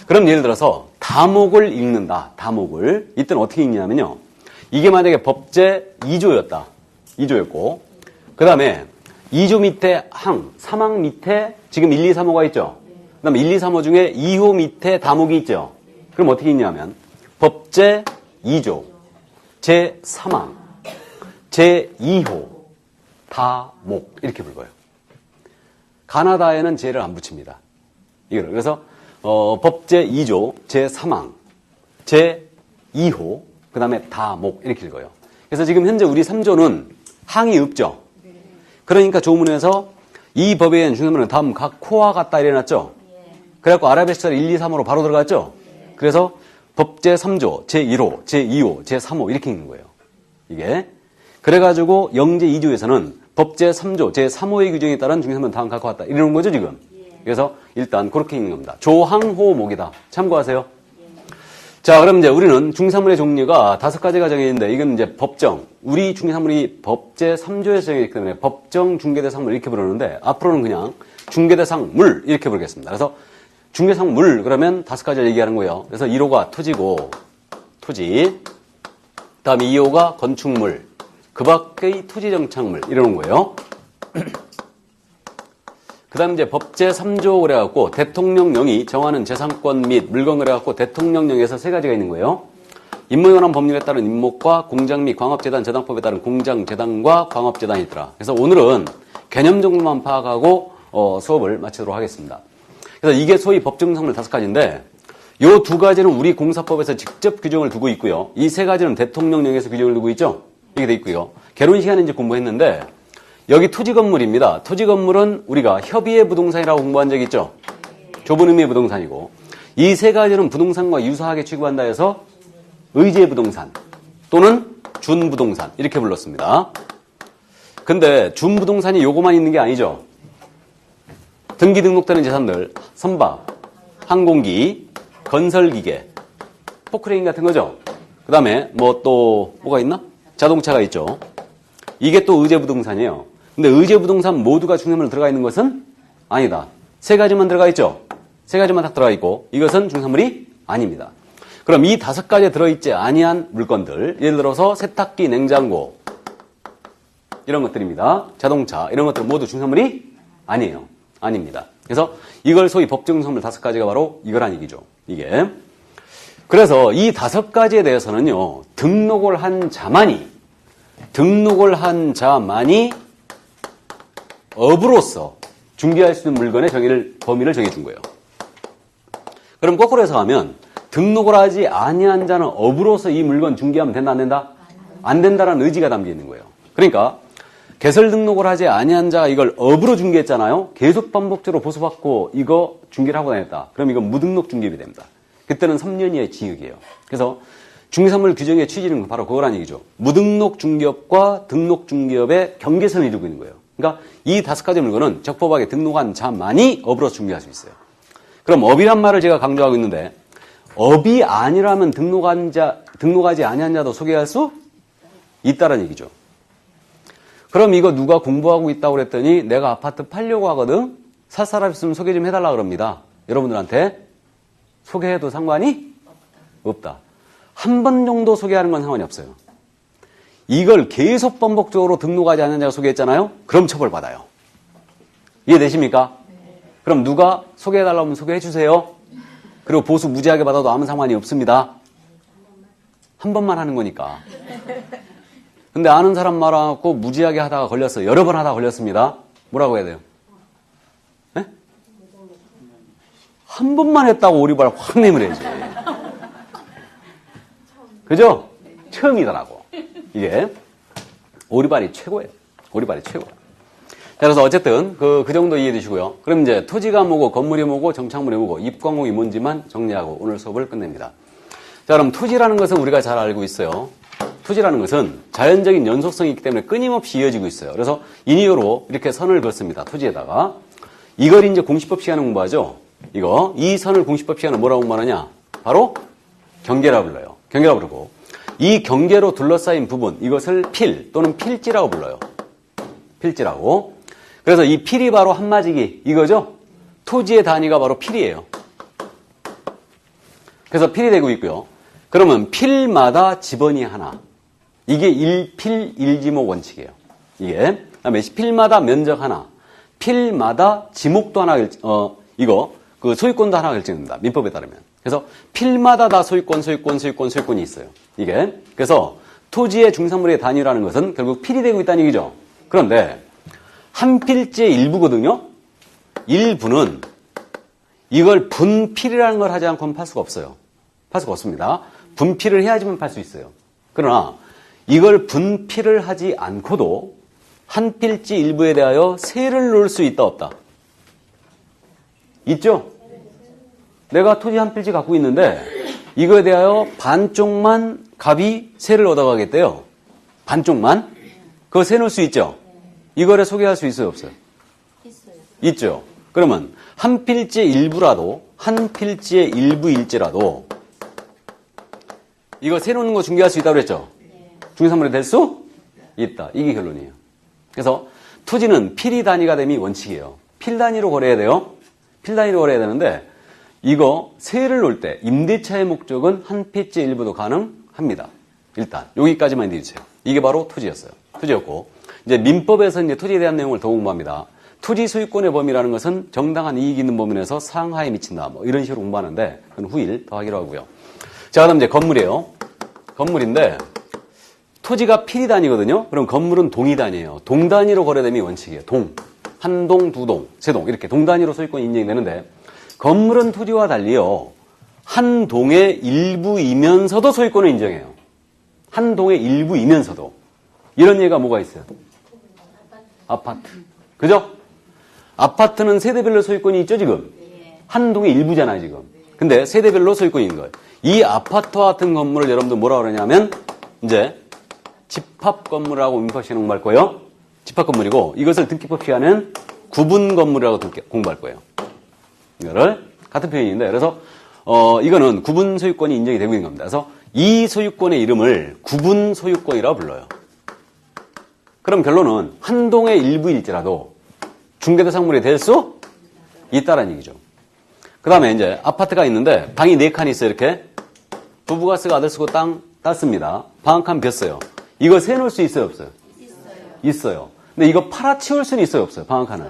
그럼 예를 들어서 다목을 읽는다. 다목을. 이때는 어떻게 읽냐면요. 이게 만약에 법제 2조였다. 2조였고, 그 다음에 2조 밑에 항, 3항 밑에 지금 1, 2, 3호가 있죠. 그 다음에 1, 2, 3호 중에 2호 밑에 다목이 있죠. 그럼 어떻게 읽냐면 법제 2조, 제3항, 제2호, 다목 이렇게 불러요. 가나다에는 제를 안 붙입니다. 이거를. 그래서 법제 2조, 제3항, 제2호, 그 다음에 다목 이렇게 읽어요. 그래서 지금 현재 우리 3조는 항이 없죠. 그러니까 조문에서 이 법에 의한 중요문은 다음 각 코와 같다 이래놨죠. 그래갖고 아라베 시절 1, 2, 3호로 바로 들어갔죠. 그래서 법제 3조, 제1호, 제2호, 제3호 이렇게 읽는 거예요. 이게. 그래가지고 영제 2조에서는 법제 3조, 제3호의 규정에 따른 중요문은 다음 각 같다 이러는 거죠 지금. 그래서 일단 그렇게 읽는 겁니다. 조항호목이다. 참고하세요. 자, 그럼 이제 우리는 중사물의 종류가 5가지가 정해있는데, 이건 이제 법정. 우리 중개사물이 법제 3조에서 정해있기 때문에 법정, 중개대상물 이렇게 부르는데, 앞으로는 그냥 중개대상물 이렇게 부르겠습니다. 그래서 중개상물 그러면 5가지를 얘기하는 거예요. 그래서 1호가 토지고, 토지. 그 다음에 2호가 건축물. 그 밖의 토지정착물 이러는 거예요. 그 다음 이제 법제 3조 그래갖고 대통령령이 정하는 재산권 및 물건 그래갖고 대통령령에서 3가지가 있는 거예요. 임무에 관한 법률에 따른 임목과 공장 및 광업재단 재단법에 따른 공장재단과 광업재단이 있더라. 그래서 오늘은 개념 정도만 파악하고 수업을 마치도록 하겠습니다. 그래서 이게 소위 법정상물 5가지인데 요 2가지는 우리 공사법에서 직접 규정을 두고 있고요. 이 3가지는 대통령령에서 규정을 두고 있죠. 이렇게 돼 있고요. 개론 시간에 이제 공부했는데 여기 토지 건물입니다. 토지 건물은 우리가 협의의 부동산이라고 공부한 적 있죠? 좁은 의미의 부동산이고 이 3가지는 부동산과 유사하게 취급한다 해서 의제 부동산 또는 준부동산 이렇게 불렀습니다. 근데 준부동산이 요거만 있는 게 아니죠. 등기 등록되는 재산들 선박, 항공기, 건설기계, 포크레인 같은 거죠. 그 다음에 뭐가 있나? 자동차가 있죠. 이게 또 의제 부동산이에요. 근데 의제 부동산 모두가 중개물로 들어가 있는 것은 아니다. 3가지만 들어가 있죠. 3가지만 딱 들어가 있고 이것은 중개물이 아닙니다. 그럼 이 5가지에 들어있지 아니한 물건들 예를 들어서 세탁기, 냉장고 이런 것들입니다. 자동차 이런 것들은 모두 중개물이 아니에요. 아닙니다. 그래서 이걸 소위 법정상물 5가지가 바로 이거란 얘기죠. 이게. 그래서 이 5가지에 대해서는요. 등록을 한 자만이 업으로서 중개할 수 있는 물건의 범위를 정해준 거예요. 그럼 거꾸로 해서 하면 등록을 하지 아니한 자는 업으로서 이 물건 중개하면 된다 안 된다? 안 된다라는 의지가 담겨 있는 거예요. 그러니까 개설 등록을 하지 아니한 자가 이걸 업으로 중개했잖아요. 계속 반복적으로 보수받고 이거 중개를 하고 다녔다. 그럼 이건 무등록 중개업이 됩니다. 그때는 3년 이하의 징역이에요. 그래서 중개사물 규정의 취지는 바로 그거란 얘기죠. 무등록 중개업과 등록 중개업의 경계선을 이루고 있는 거예요. 그러니까 이 5가지 물건은 적법하게 등록한 자만이 업으로 중개할 수 있어요. 그럼 업이란 말을 제가 강조하고 있는데 업이 아니라면 등록하지 아니한 자도 소개할 수 있다는 얘기죠. 그럼 이거 누가 공부하고 있다고 그랬더니 내가 아파트 팔려고 하거든. 살 사람 있으면 소개 좀 해달라 그럽니다. 여러분들한테 소개해도 상관이 없다. 한 번 정도 소개하는 건 상관이 없어요. 이걸 계속 반복적으로 등록하지 않는 자가 소개했잖아요. 그럼 처벌받아요. 이해되십니까? 그럼 누가 소개해달라고 하면 소개해주세요. 그리고 보수 무지하게 받아도 아무 상관이 없습니다. 한 번만 하는 거니까. 근데 아는 사람 말하고 무지하게 하다가 걸렸어요. 여러 번 하다가 걸렸습니다. 뭐라고 해야 돼요? 네? 한 번만 했다고 오리발 확 내밀어야지. 그죠? 처음이더라고. 이게 오리발이 최고예요. 오리발이 최고야. 자, 그래서 어쨌든 그 정도 이해해 주시고요. 그럼 이제 토지가 뭐고 건물이 뭐고 정착물이 뭐고 입광목이 뭔지만 정리하고 오늘 수업을 끝냅니다. 자, 그럼 토지라는 것은 우리가 잘 알고 있어요. 토지라는 것은 자연적인 연속성이 있기 때문에 끊임없이 이어지고 있어요. 그래서 인이어로 이렇게 선을 그었습니다. 토지에다가. 이걸 이제 공시법 시간에 공부하죠. 이 선을 공시법 시간에 뭐라고 공부하느냐? 바로 경계라 불러요. 경계라 부르고 이 경계로 둘러싸인 부분 이것을 필 또는 필지라고 불러요. 필지라고. 그래서 이 필이 바로 한마지기 이거죠? 토지의 단위가 바로 필이에요. 그래서 필이 되고 있고요. 그러면 필마다 지번이 하나. 이게 1필 1지목 원칙이에요. 이게. 그다음에 필마다 면적 하나. 필마다 지목도 하나 이거 그 소유권도 하나 결정됩니다. 민법에 따르면. 그래서 필마다 다 소유권이 있어요. 이게. 그래서 토지의 중산물의 단위라는 것은 결국 필이 되고 있다는 얘기죠. 그런데 한 필지의 일부거든요. 일부는 이걸 분필이라는 걸 하지 않고는 팔 수가 없어요. 팔 수가 없습니다. 분필을 해야지만 팔 수 있어요. 그러나 이걸 분필을 하지 않고도 한 필지 일부에 대하여 세를 놓을 수 있다 없다? 있죠? 내가 토지 한 필지 갖고 있는데 이거에 대하여 반쪽만 갑이 세를 얻어가겠대요. 반쪽만? 그거 세 놓을 수 있죠? 이거를 소개할 수 있어요 없어요? 있어요. 있죠. 그러면 한 필지의 일부라도 한 필지의 일부일지라도 이거 세 놓는 거 중개할 수 있다고 그랬죠? 중개산물이 될 수 있다. 이게 결론이에요. 그래서 토지는 필이 단위가 됨이 원칙이에요. 필 단위로 거래해야 돼요. 필 단위로 거래해야 되는데 이거 세를 놓을 때 임대차의 목적은 한 필지의 일부도 가능합니다. 일단 여기까지만 해주세요. 이게 바로 토지였어요. 토지였고 이제 민법에서 이제 토지에 대한 내용을 더 공부합니다. 토지 소유권의 범위라는 것은 정당한 이익이 있는 범위 내에서 상하에 미친다. 뭐 이런 식으로 공부하는데 그건 후일 더 하기로 하고요. 자, 그다음 이제 건물이에요. 건물인데 토지가 필이 단위거든요. 그럼 건물은 동이 단위예요. 동 단위로 거래됨이 원칙이에요. 동. 한 동, 두 동, 세 동 이렇게 동 단위로 소유권이 인정이 되는데 건물은 토지와 달리요. 한 동의 일부이면서도 소유권을 인정해요. 한 동의 일부이면서도. 이런 예가 뭐가 있어요? 아파트. 그죠? 아파트는 세대별로 소유권이 있죠, 지금? 한 동의 일부잖아요, 지금. 근데 세대별로 소유권이 있는 거예요. 이 아파트와 같은 건물을 여러분들 뭐라 그러냐면, 이제, 집합 건물이라고 민법 시간에 공부할 거예요. 집합 건물이고, 이것을 등기법 시간에는 구분 건물이라고 공부할 거예요. 이거를, 같은 표현인데, 그래서, 이거는 구분 소유권이 인정이 되고 있는 겁니다. 그래서 이 소유권의 이름을 구분 소유권이라고 불러요. 그럼 결론은 한 동의 일부일지라도 중개대상물이 될 수 있다라는 얘기죠. 그 다음에 이제 아파트가 있는데 방이 4칸이 있어요. 이렇게 부부가 쓰고 아들 쓰고 땅 땄습니다. 방 한 칸 비었어요. 이거 세놓을 수 있어요 없어요? 있어요. 근데 이거 팔아치울 수는 있어요 없어요? 방 한 칸은?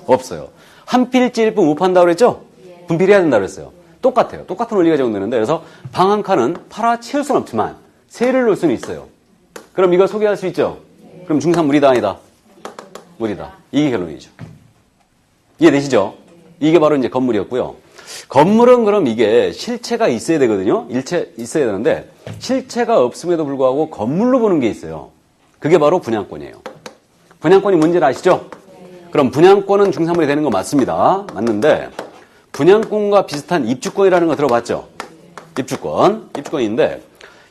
없어요. 한 필지 일부 못 판다고 그랬죠? 분필해야 된다고 그랬어요. 똑같아요. 똑같은 원리가 적용되는데 그래서 방 한 칸은 팔아치울 수는 없지만 세를 놓을 수는 있어요. 그럼 이거 소개할 수 있죠? 그럼 중산 무리다 아니다? 무리다. 이게 결론이죠. 이해되시죠? 이게 바로 이제 건물이었고요. 건물은 그럼 이게 실체가 있어야 되거든요. 일체 있어야 되는데 실체가 없음에도 불구하고 건물로 보는 게 있어요. 그게 바로 분양권이에요. 분양권이 뭔지는 아시죠? 그럼 분양권은 중산물이 되는 거 맞습니다. 맞는데 분양권과 비슷한 입주권이라는 거 들어봤죠? 입주권인데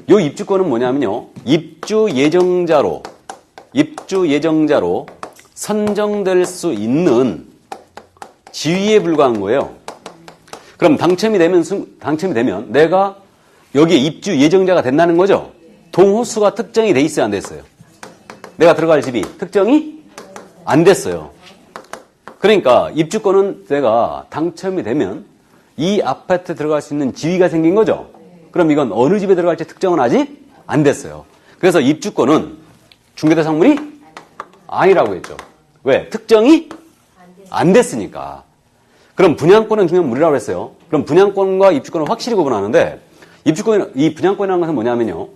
이 입주권은 뭐냐면요. 입주 예정자로 선정될 수 있는 지위에 불과한 거예요. 그럼 당첨이 되면 내가 여기에 입주 예정자가 된다는 거죠. 동호수가 특정이 돼 있어요, 안 됐어요? 내가 들어갈 집이 특정이 안 됐어요. 그러니까 입주권은 내가 당첨이 되면 이 아파트에 들어갈 수 있는 지위가 생긴 거죠. 그럼 이건 어느 집에 들어갈지 특정은 아직 안 됐어요. 그래서 입주권은 중개대상물이 아니라고 했죠. 왜? 특정이 안 됐으니까. 그럼 분양권은 중개물이라고 했어요. 그럼 분양권과 입주권은 확실히 구분하는데 이 분양권이라는 것은 뭐냐면요.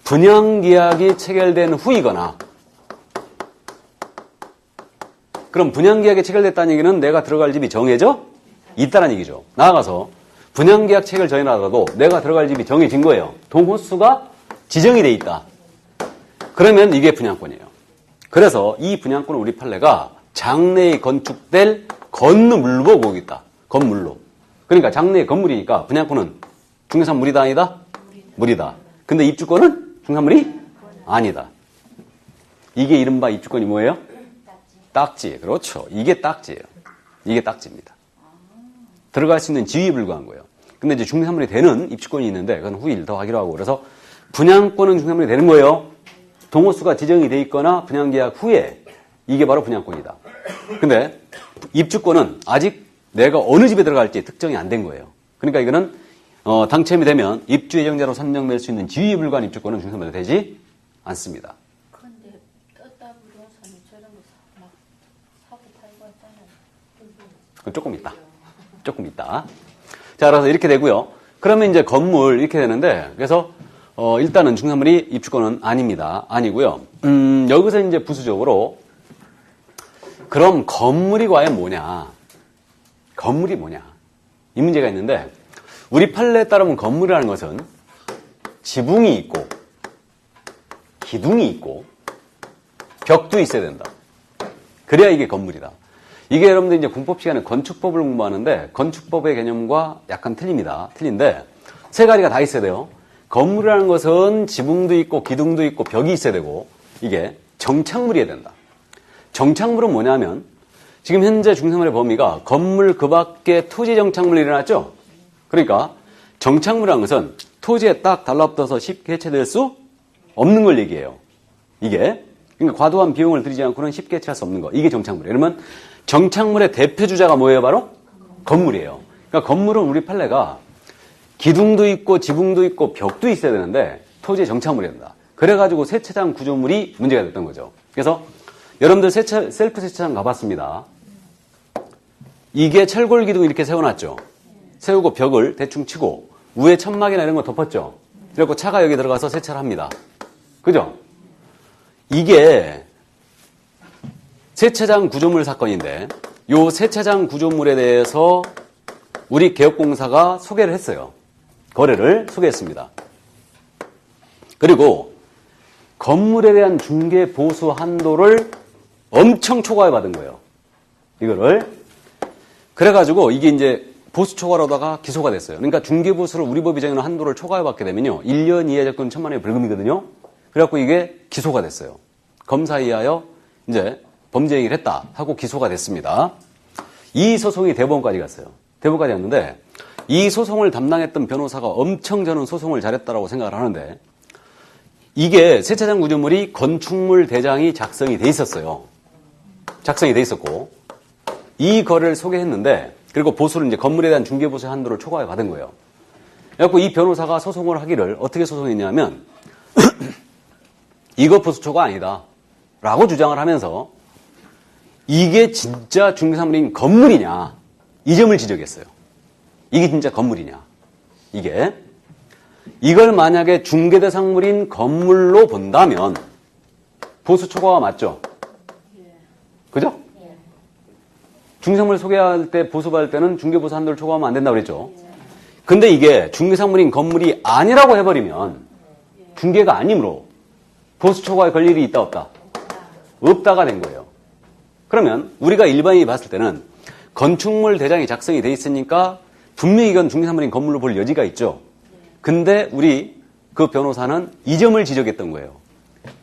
분양계약이 체결된 후이거나 그럼 분양계약이 체결됐다는 얘기는 내가 들어갈 집이 정해져 있다는 얘기죠. 나아가서 분양계약 체결 전이라도 내가 들어갈 집이 정해진 거예요. 동호수가 지정이 돼 있다. 그러면 이게 분양권이에요. 그래서 이 분양권을 우리 판례가 장래에 건축될 건물로 보고 있다. 건물로. 그러니까 장래의 건물이니까 분양권은 중개산물이다 아니다? 물이다. 근데 입주권은 중개산물이 아니다. 이게 이른바 입주권이 뭐예요? 딱지. 그렇죠. 이게 딱지예요. 이게 딱지입니다. 들어갈 수 있는 지위에 불과한 거예요. 근데 이제 중개산물이 되는 입주권이 있는데 그건 후일 더 하기로 하고 그래서 분양권은 중개산물이 되는 거예요. 동호수가 지정이 돼 있거나 분양계약 후에 이게 바로 분양권이다. 근데 입주권은 아직 내가 어느 집에 들어갈지 특정이 안 된 거예요. 그러니까 이거는 당첨이 되면 입주 예정자로 선정될 수 있는 지위불가한 입주권은 중개사무소 되지 않습니다. 근데 떴다 부동산이 저런 거 막 사고 팔고 했잖아요. 그건 조금 있다. 자, 그래서 이렇게 되고요. 그러면 이제 건물 이렇게 되는데, 그래서 일단은 중개사물이 입주권은 아닙니다. 아니고요. 여기서 이제 부수적으로 그럼 건물이 과연 뭐냐? 건물이 뭐냐? 이 문제가 있는데, 우리 판례에 따르면 건물이라는 것은 지붕이 있고 기둥이 있고 벽도 있어야 된다. 그래야 이게 건물이다. 이게 여러분들 이제 공법 시간에 건축법을 공부하는데 건축법의 개념과 약간 틀립니다. 틀린데 세 가지가 다 있어야 돼요. 건물이라는 것은 지붕도 있고 기둥도 있고 벽이 있어야 되고 이게 정착물이어야 된다. 정착물은 뭐냐면 지금 현재 중개사물의 범위가 건물 그 밖에 토지 정착물이 일어났죠. 그러니까 정착물이라는 것은 토지에 딱 달라붙어서 쉽게 해체될 수 없는 걸 얘기해요. 이게 그러니까 과도한 비용을 들이지 않고는 쉽게 해체할 수 없는 거. 이게 정착물이에요. 그러면 정착물의 대표주자가 뭐예요? 바로 건물이에요. 그러니까 건물은 우리 판례가 기둥도 있고 지붕도 있고 벽도 있어야 되는데 토지의 정착물이 된다. 그래가지고 세차장 구조물이 문제가 됐던 거죠. 그래서 여러분들 셀프 세차장 가봤습니다. 이게 철골 기둥 이렇게 세워놨죠. 세우고 벽을 대충 치고 위에 천막이나 이런 거 덮었죠. 그래갖고 차가 여기 들어가서 세차를 합니다. 그죠? 이게 세차장 구조물 사건인데 이 세차장 구조물에 대해서 우리 개업공사가 소개를 했어요. 거래를 소개했습니다. 그리고 건물에 대한 중개 보수 한도를 엄청 초과해 받은 거예요. 이거를. 그래가지고 이게 이제 보수 초과로다가 기소가 됐어요. 그러니까 중개 보수를 우리 법이 정하는 한도를 초과해 받게 되면요. 1년 이하 적금 1,000만 원의 벌금이거든요. 그래갖고 이게 기소가 됐어요. 검사에 의하여 이제 범죄 행위를 했다 하고 기소가 됐습니다. 이 소송이 대법원까지 갔어요. 대법원까지 갔는데 이 소송을 담당했던 변호사가 엄청 저는 소송을 잘했다라고 생각을 하는데 이게 세차장 구조물이 건축물 대장이 작성이 돼 있었어요. 작성이 돼 있었고 이 거래를 소개했는데 그리고 보수를 이제 건물에 대한 중개보수 한도를 초과해 받은 거예요. 그래갖고 이 변호사가 소송을 하기를 어떻게 소송했냐면 이거 보수 초과 아니다 라고 주장을 하면서 이게 진짜 중개사물인 건물이냐 이 점을 지적했어요. 이게 진짜 건물이냐 이걸 만약에 중개대상물인 건물로 본다면 보수 초과가 맞죠? 그죠? 중개사물 소개할 때 보수받을 때는 중개보수 한도를 초과하면 안 된다고 그랬죠? 근데 이게 중개사물인 건물이 아니라고 해버리면 중개가 아니므로 보수 초과에 걸 일이 있다 없다? 없다가 된 거예요. 그러면 우리가 일반인이 봤을 때는 건축물 대장이 작성이 돼 있으니까 분명히 이건 중개사물인 건물로 볼 여지가 있죠. 근데 우리 그 변호사는 이 점을 지적했던 거예요.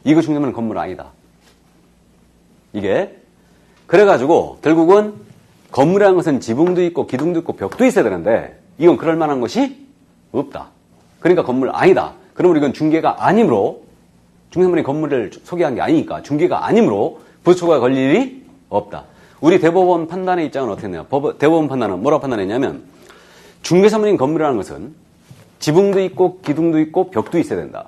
이거 중개사물인 건물 아니다. 이게 그래가지고 결국은 건물이라는 것은 지붕도 있고 기둥도 있고 벽도 있어야 되는데 이건 그럴 만한 것이 없다. 그러니까 건물 아니다. 그러면 이건 중개가 아니므로 중개사물인 건물을 소개한 게 아니니까 중개가 아니므로 보수초과가 걸릴 일이 없다. 우리 대법원 판단의 입장은 어떻게 했나요? 대법원 판단은 뭐라고 판단했냐면 중개사물인 건물이라는 것은 지붕도 있고 기둥도 있고 벽도 있어야 된다.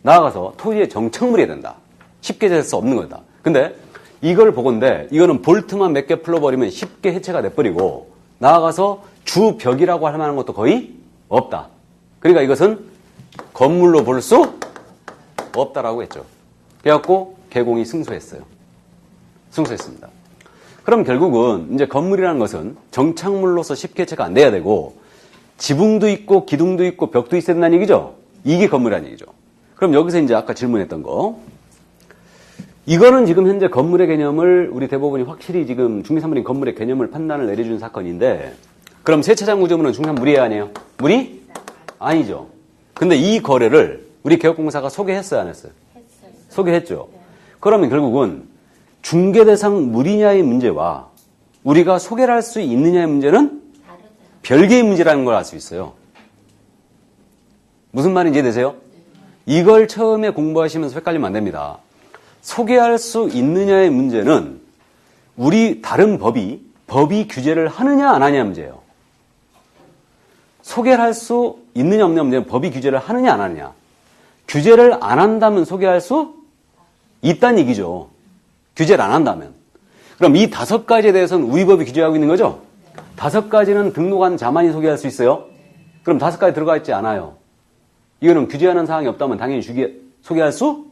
나아가서 토지의 정착물이어야 된다. 쉽게 될 수 없는 거다. 근데 이걸 보건대 이거는 볼트만 몇 개 풀러버리면 쉽게 해체가 돼버리고 나아가서 주벽이라고 할 만한 것도 거의 없다. 그러니까 이것은 건물로 볼 수 없다라고 했죠. 그래갖고 개공이 승소했어요. 승소했습니다. 그럼 결국은 이제 건물이라는 것은 정착물로서 쉽게 해체가 안 돼야 되고 지붕도 있고 기둥도 있고 벽도 있어야 된다는 얘기죠. 이게 건물이라는 얘기죠. 그럼 여기서 이제 아까 질문했던 거 이거는 지금 현재 건물의 개념을 우리 대법원이 확실히 지금 중개사물인 건물의 개념을 판단을 내려준 사건인데 그럼 세차장 구조물은 중개사물이에요 아니에요? 물이? 아니죠. 근데 이 거래를 우리 개업공사가 소개했어요 안 했어요? 했어요. 소개했죠. 그러면 결국은 중개대상 물이냐의 문제와 우리가 소개를 할 수 있느냐의 문제는 다르죠. 별개의 문제라는 걸 알 수 있어요. 무슨 말인지 이해되세요? 이걸 처음에 공부하시면서 헷갈리면 안 됩니다. 소개할 수 있느냐의 문제는 우리 다른 법이 규제를 하느냐 안 하느냐 문제예요. 소개를 할 수 있느냐 없느냐 문제는 법이 규제를 하느냐 안 하느냐. 규제를 안 한다면 소개할 수 있다는 얘기죠. 규제를 안 한다면. 그럼 이 5가지에 대해서는 우리 법이 규제하고 있는 거죠? 5가지는 등록한 자만이 소개할 수 있어요? 그럼 5가지 들어가 있지 않아요. 이거는 규제하는 사항이 없다면 당연히 소개할 수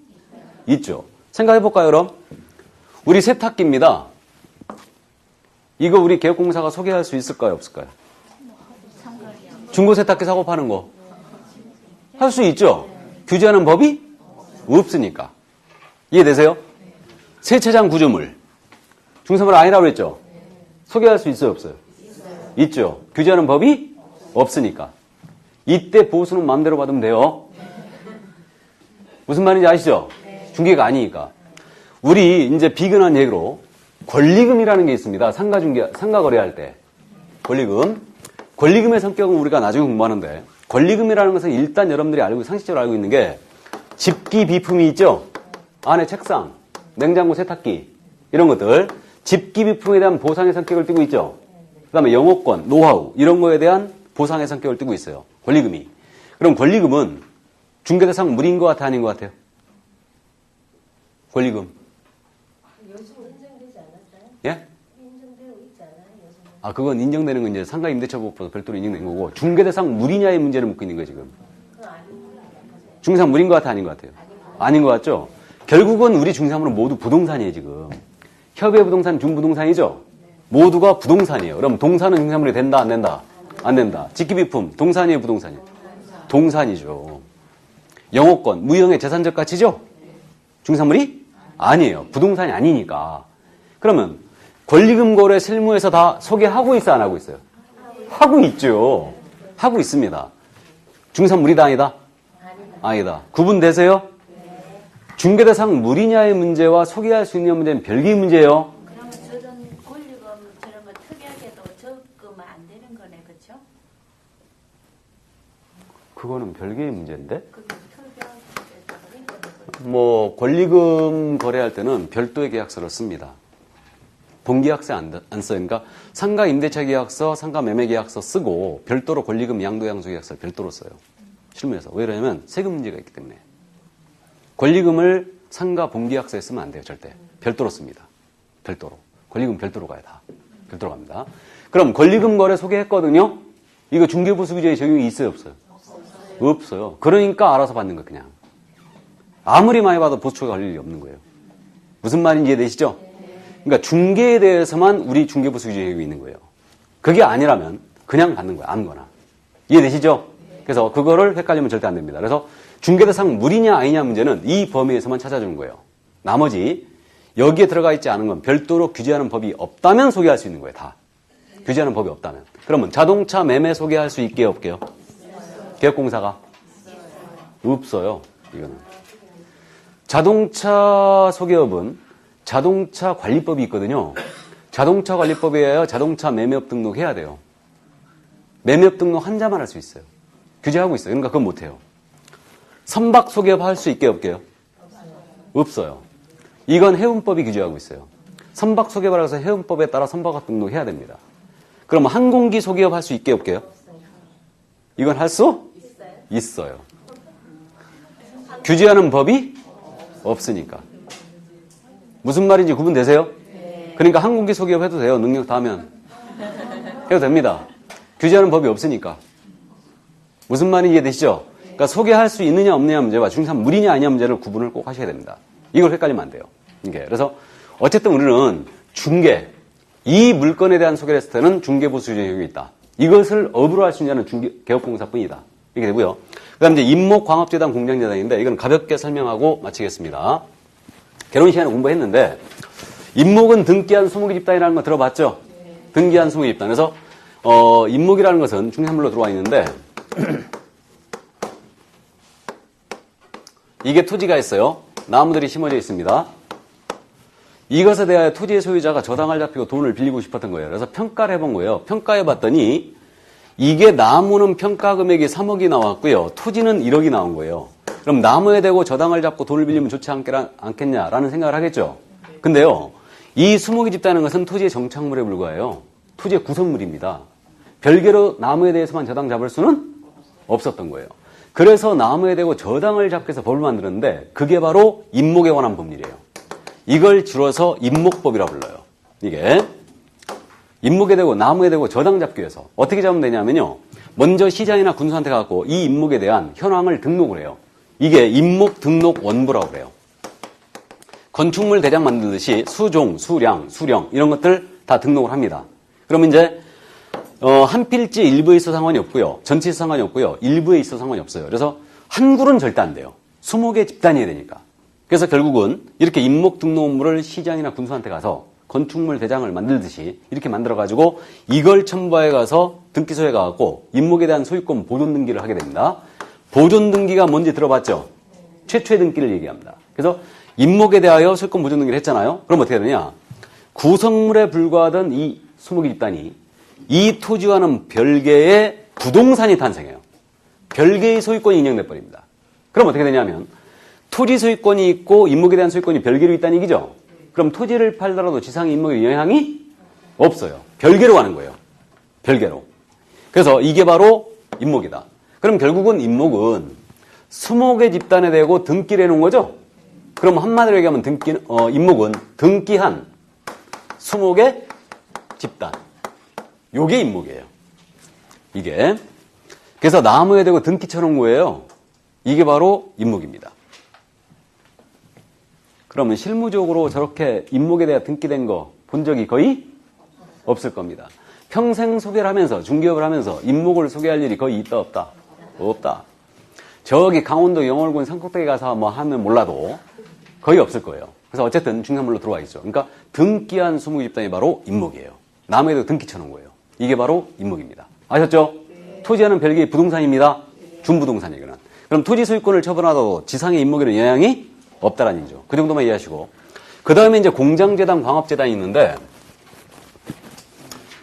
있죠. 생각해볼까요, 그럼? 우리 세탁기입니다. 이거 우리 개업공사가 소개할 수 있을까요, 없을까요? 중고 세탁기 사고 파는 거. 할 수 있죠? 규제하는 법이 없으니까. 이해되세요? 세차장 구조물. 중성물 아니라고 그랬죠? 소개할 수 있어요, 없어요? 있죠. 규제하는 법이 없으니까. 이때 보수는 마음대로 받으면 돼요. 무슨 말인지 아시죠? 중개가 아니니까. 우리 이제 비근한 얘기로 권리금이라는 게 있습니다. 상가 거래할 때. 권리금의 성격은 우리가 나중에 공부하는데, 권리금이라는 것은 일단 여러분들이 상식적으로 알고 있는 게 집기 비품이 있죠? 안에 책상, 냉장고, 세탁기 이런 것들 집기 비품에 대한 보상의 성격을 띠고 있죠. 그 다음에 영업권, 노하우 이런 거에 대한 보상의 성격을 띠고 있어요. 권리금이. 그럼 권리금은 중개대상 물인 것 같아, 아닌 것 같아요? 권리금. 요즘 인정되지 않았어요? 예? 인정되고 있지 않아요? 요즘은? 아, 그건 인정되는 건 이제 상가임대차법보다 별도로 인정된 거고, 중개대상 물이냐의 문제를 묻고 있는 거예요, 지금. 그건 아니고 중개상 물인 것 같아, 아닌 것 같아요? 아닌 것 같죠? 결국은 우리 중개사물은 모두 부동산이에요, 지금. 협의 부동산, 중부동산이죠? 모두가 부동산이에요. 그럼 동산은 중개사물이 된다, 안 된다? 안 된다. 직기비품, 동산이에요, 부동산이에요? 동산이죠. 영업권, 무형의 재산적 가치죠? 중개사물이? 아니에요. 부동산이 아니니까. 그러면 권리금 거래 실무에서 다 소개하고 있어, 안 하고 있어요? 하고 있죠. 하고 있습니다. 중개사물이다, 아니다? 아니다. 구분되세요? 중개대상 물이냐의 문제와 소개할 수 있는 문제는 별개의 문제예요. 그러면 저런 권리금 저런 거 특이하게도 적으면 안 되는 거네, 그렇죠? 그거는 별개의 문제인데? 그게 특이하게 뭐 권리금 거래할 때는 별도의 계약서를 씁니다. 본계약서 안 써요. 그러니까 상가 임대차 계약서, 상가 매매 계약서 쓰고 별도로 권리금 양도 양수 계약서를 별도로 써요. 실무에서. 왜 그러냐면 세금 문제가 있기 때문에. 권리금을 상가 본계약서에 쓰면 안 돼요. 절대. 별도로 씁니다. 별도로. 권리금 별도로 가요. 다. 별도로 갑니다. 그럼 권리금 거래 소개했거든요. 이거 중개보수규제의 적용이 있어요, 없어요? 없어요. 그러니까 알아서 받는 거 그냥. 아무리 많이 봐도 보수처가 걸릴 일이 없는 거예요. 무슨 말인지 이해되시죠? 그러니까 중개에 대해서만 우리 중개보수규제 적용이 있는 거예요. 그게 아니라면 그냥 받는 거예요. 아무거나. 이해되시죠? 그래서 그거를 헷갈리면 절대 안 됩니다. 그래서 중개대상 물이냐 아니냐 문제는 이 범위에서만 찾아주는 거예요. 나머지 여기에 들어가 있지 않은 건 별도로 규제하는 법이 없다면 소개할 수 있는 거예요. 다. 규제하는 법이 없다면. 그러면 자동차 매매 소개할 수 있게요, 없게요? 개업공사가? 없어요. 이거는. 자동차 소개업은 자동차 관리법이 있거든요. 자동차 관리법에 의하여 자동차 매매업 등록해야 돼요. 매매업 등록 한 자만 할 수 있어요. 규제하고 있어요. 그러니까 그건 못해요. 선박 소개업 할 수 있게 없게요? 없어요. 이건 해운법이 규제하고 있어요. 선박 소개업을 해서 해운법에 따라 선박업 등록해야 됩니다. 그럼 항공기 소개업 할 수 있게 없게요? 이건 할 수 있어요. 규제하는 법이 없으니까. 무슨 말인지 구분되세요? 그러니까 항공기 소개업 해도 돼요. 능력 다 하면. 해도 됩니다. 규제하는 법이 없으니까. 무슨 말인지 이해되시죠? 그러니까 소개할 수 있느냐 없느냐 문제와 중개상 물이냐 아니냐 문제를 구분을 꼭 하셔야 됩니다. 이걸 헷갈리면 안 돼요. 이게. 그래서 어쨌든 우리는 중개, 이 물건에 대한 소개를 했을 때는 중개보수규제 적용이 있다. 이것을 업으로 할 수 있는 개업공사뿐이다. 이렇게 되고요. 그 다음 이제 임목광업재단 공장재단인데 이건 가볍게 설명하고 마치겠습니다. 결혼 시간에 공부했는데 임목은 등기한 소목의 집단이라는 거 들어봤죠? 등기한 소목의 집단. 그래서 임목이라는 것은 중개산물로 들어와 있는데 이게 토지가 있어요. 나무들이 심어져 있습니다. 이것에 대하여 토지의 소유자가 저당을 잡히고 돈을 빌리고 싶었던 거예요. 그래서 평가를 해본 거예요. 평가해 봤더니 이게 나무는 평가 금액이 3억이 나왔고요. 토지는 1억이 나온 거예요. 그럼 나무에 대고 저당을 잡고 돈을 빌리면 좋지 않겠냐라는 생각을 하겠죠. 근데요. 이 수목이 집단은 것은 토지의 정착물에 불과해요. 토지의 구성물입니다. 별개로 나무에 대해서만 저당 잡을 수는 없었던 거예요. 그래서 나무에 대고 저당을 잡기 위해서 법을 만들었는데 그게 바로 임목에 관한 법률이에요. 이걸 줄여서 임목법이라고 불러요. 이게 임목에 대고 나무에 대고 저당 잡기 위해서 어떻게 잡으면 되냐면요. 먼저 시장이나 군수한테 가고 이 임목에 대한 현황을 등록을 해요. 이게 임목 등록 원부라고 그래요. 건축물 대장 만들듯이 수종, 수량, 수령 이런 것들 다 등록을 합니다. 그러면 이제 한 필지 일부에 있어 상관이 없고요. 전체에 있어 상관이 없고요. 일부에 있어 상관이 없어요. 그래서 한 굴은 절대 안 돼요. 수목의 집단이어야 되니까. 그래서 결국은 이렇게 임목 등록 원부를 시장이나 군수한테 가서 건축물 대장을 만들듯이 이렇게 만들어가지고 이걸 첨부해 가서 등기소에 가고 임목에 대한 소유권 보존 등기를 하게 됩니다. 보존 등기가 뭔지 들어봤죠? 최초의 등기를 얘기합니다. 그래서 임목에 대하여 소유권 보존 등기를 했잖아요. 그럼 어떻게 되느냐? 구성물에 불과하던 이 수목의 집단이 이 토지와는 별개의 부동산이 탄생해요. 별개의 소유권이 인정돼 버립니다. 그럼 어떻게 되냐면 토지 소유권이 있고 임목에 대한 소유권이 별개로 있다는 얘기죠. 그럼 토지를 팔더라도 지상의 임목에 영향이 없어요. 별개로 가는 거예요. 별개로. 그래서 이게 바로 임목이다. 그럼 결국은 임목은 수목의 집단에 대고 등기를 해놓은 거죠. 그럼 한마디로 얘기하면 임목은 등기한 수목의 집단. 요게 임목이에요. 이게. 그래서 나무에 대고 등기 쳐놓은 거예요. 이게 바로 임목입니다. 그러면 실무적으로 저렇게 임목에 대해 등기된 거 본 적이 거의 없을 겁니다. 평생 소개를 하면서 중개업을 하면서 임목을 소개할 일이 거의 있다 없다? 없다. 저기 강원도 영월군 산꼭대기 가서 뭐 하면 몰라도 거의 없을 거예요. 그래서 어쨌든 중산물로 들어와 있죠. 그러니까 등기한 수목의 집단이 바로 임목이에요. 나무에도 등기 쳐놓은 거예요. 이게 바로 임목입니다. 아셨죠? 토지와는 별개의 부동산입니다. 준부동산이거나. 그럼 토지 소유권을 처분하도 지상의 임목에는 영향이 없다라는 얘기죠. 그 정도만 이해하시고. 그 다음에 이제 공장재단, 광업재단이 있는데,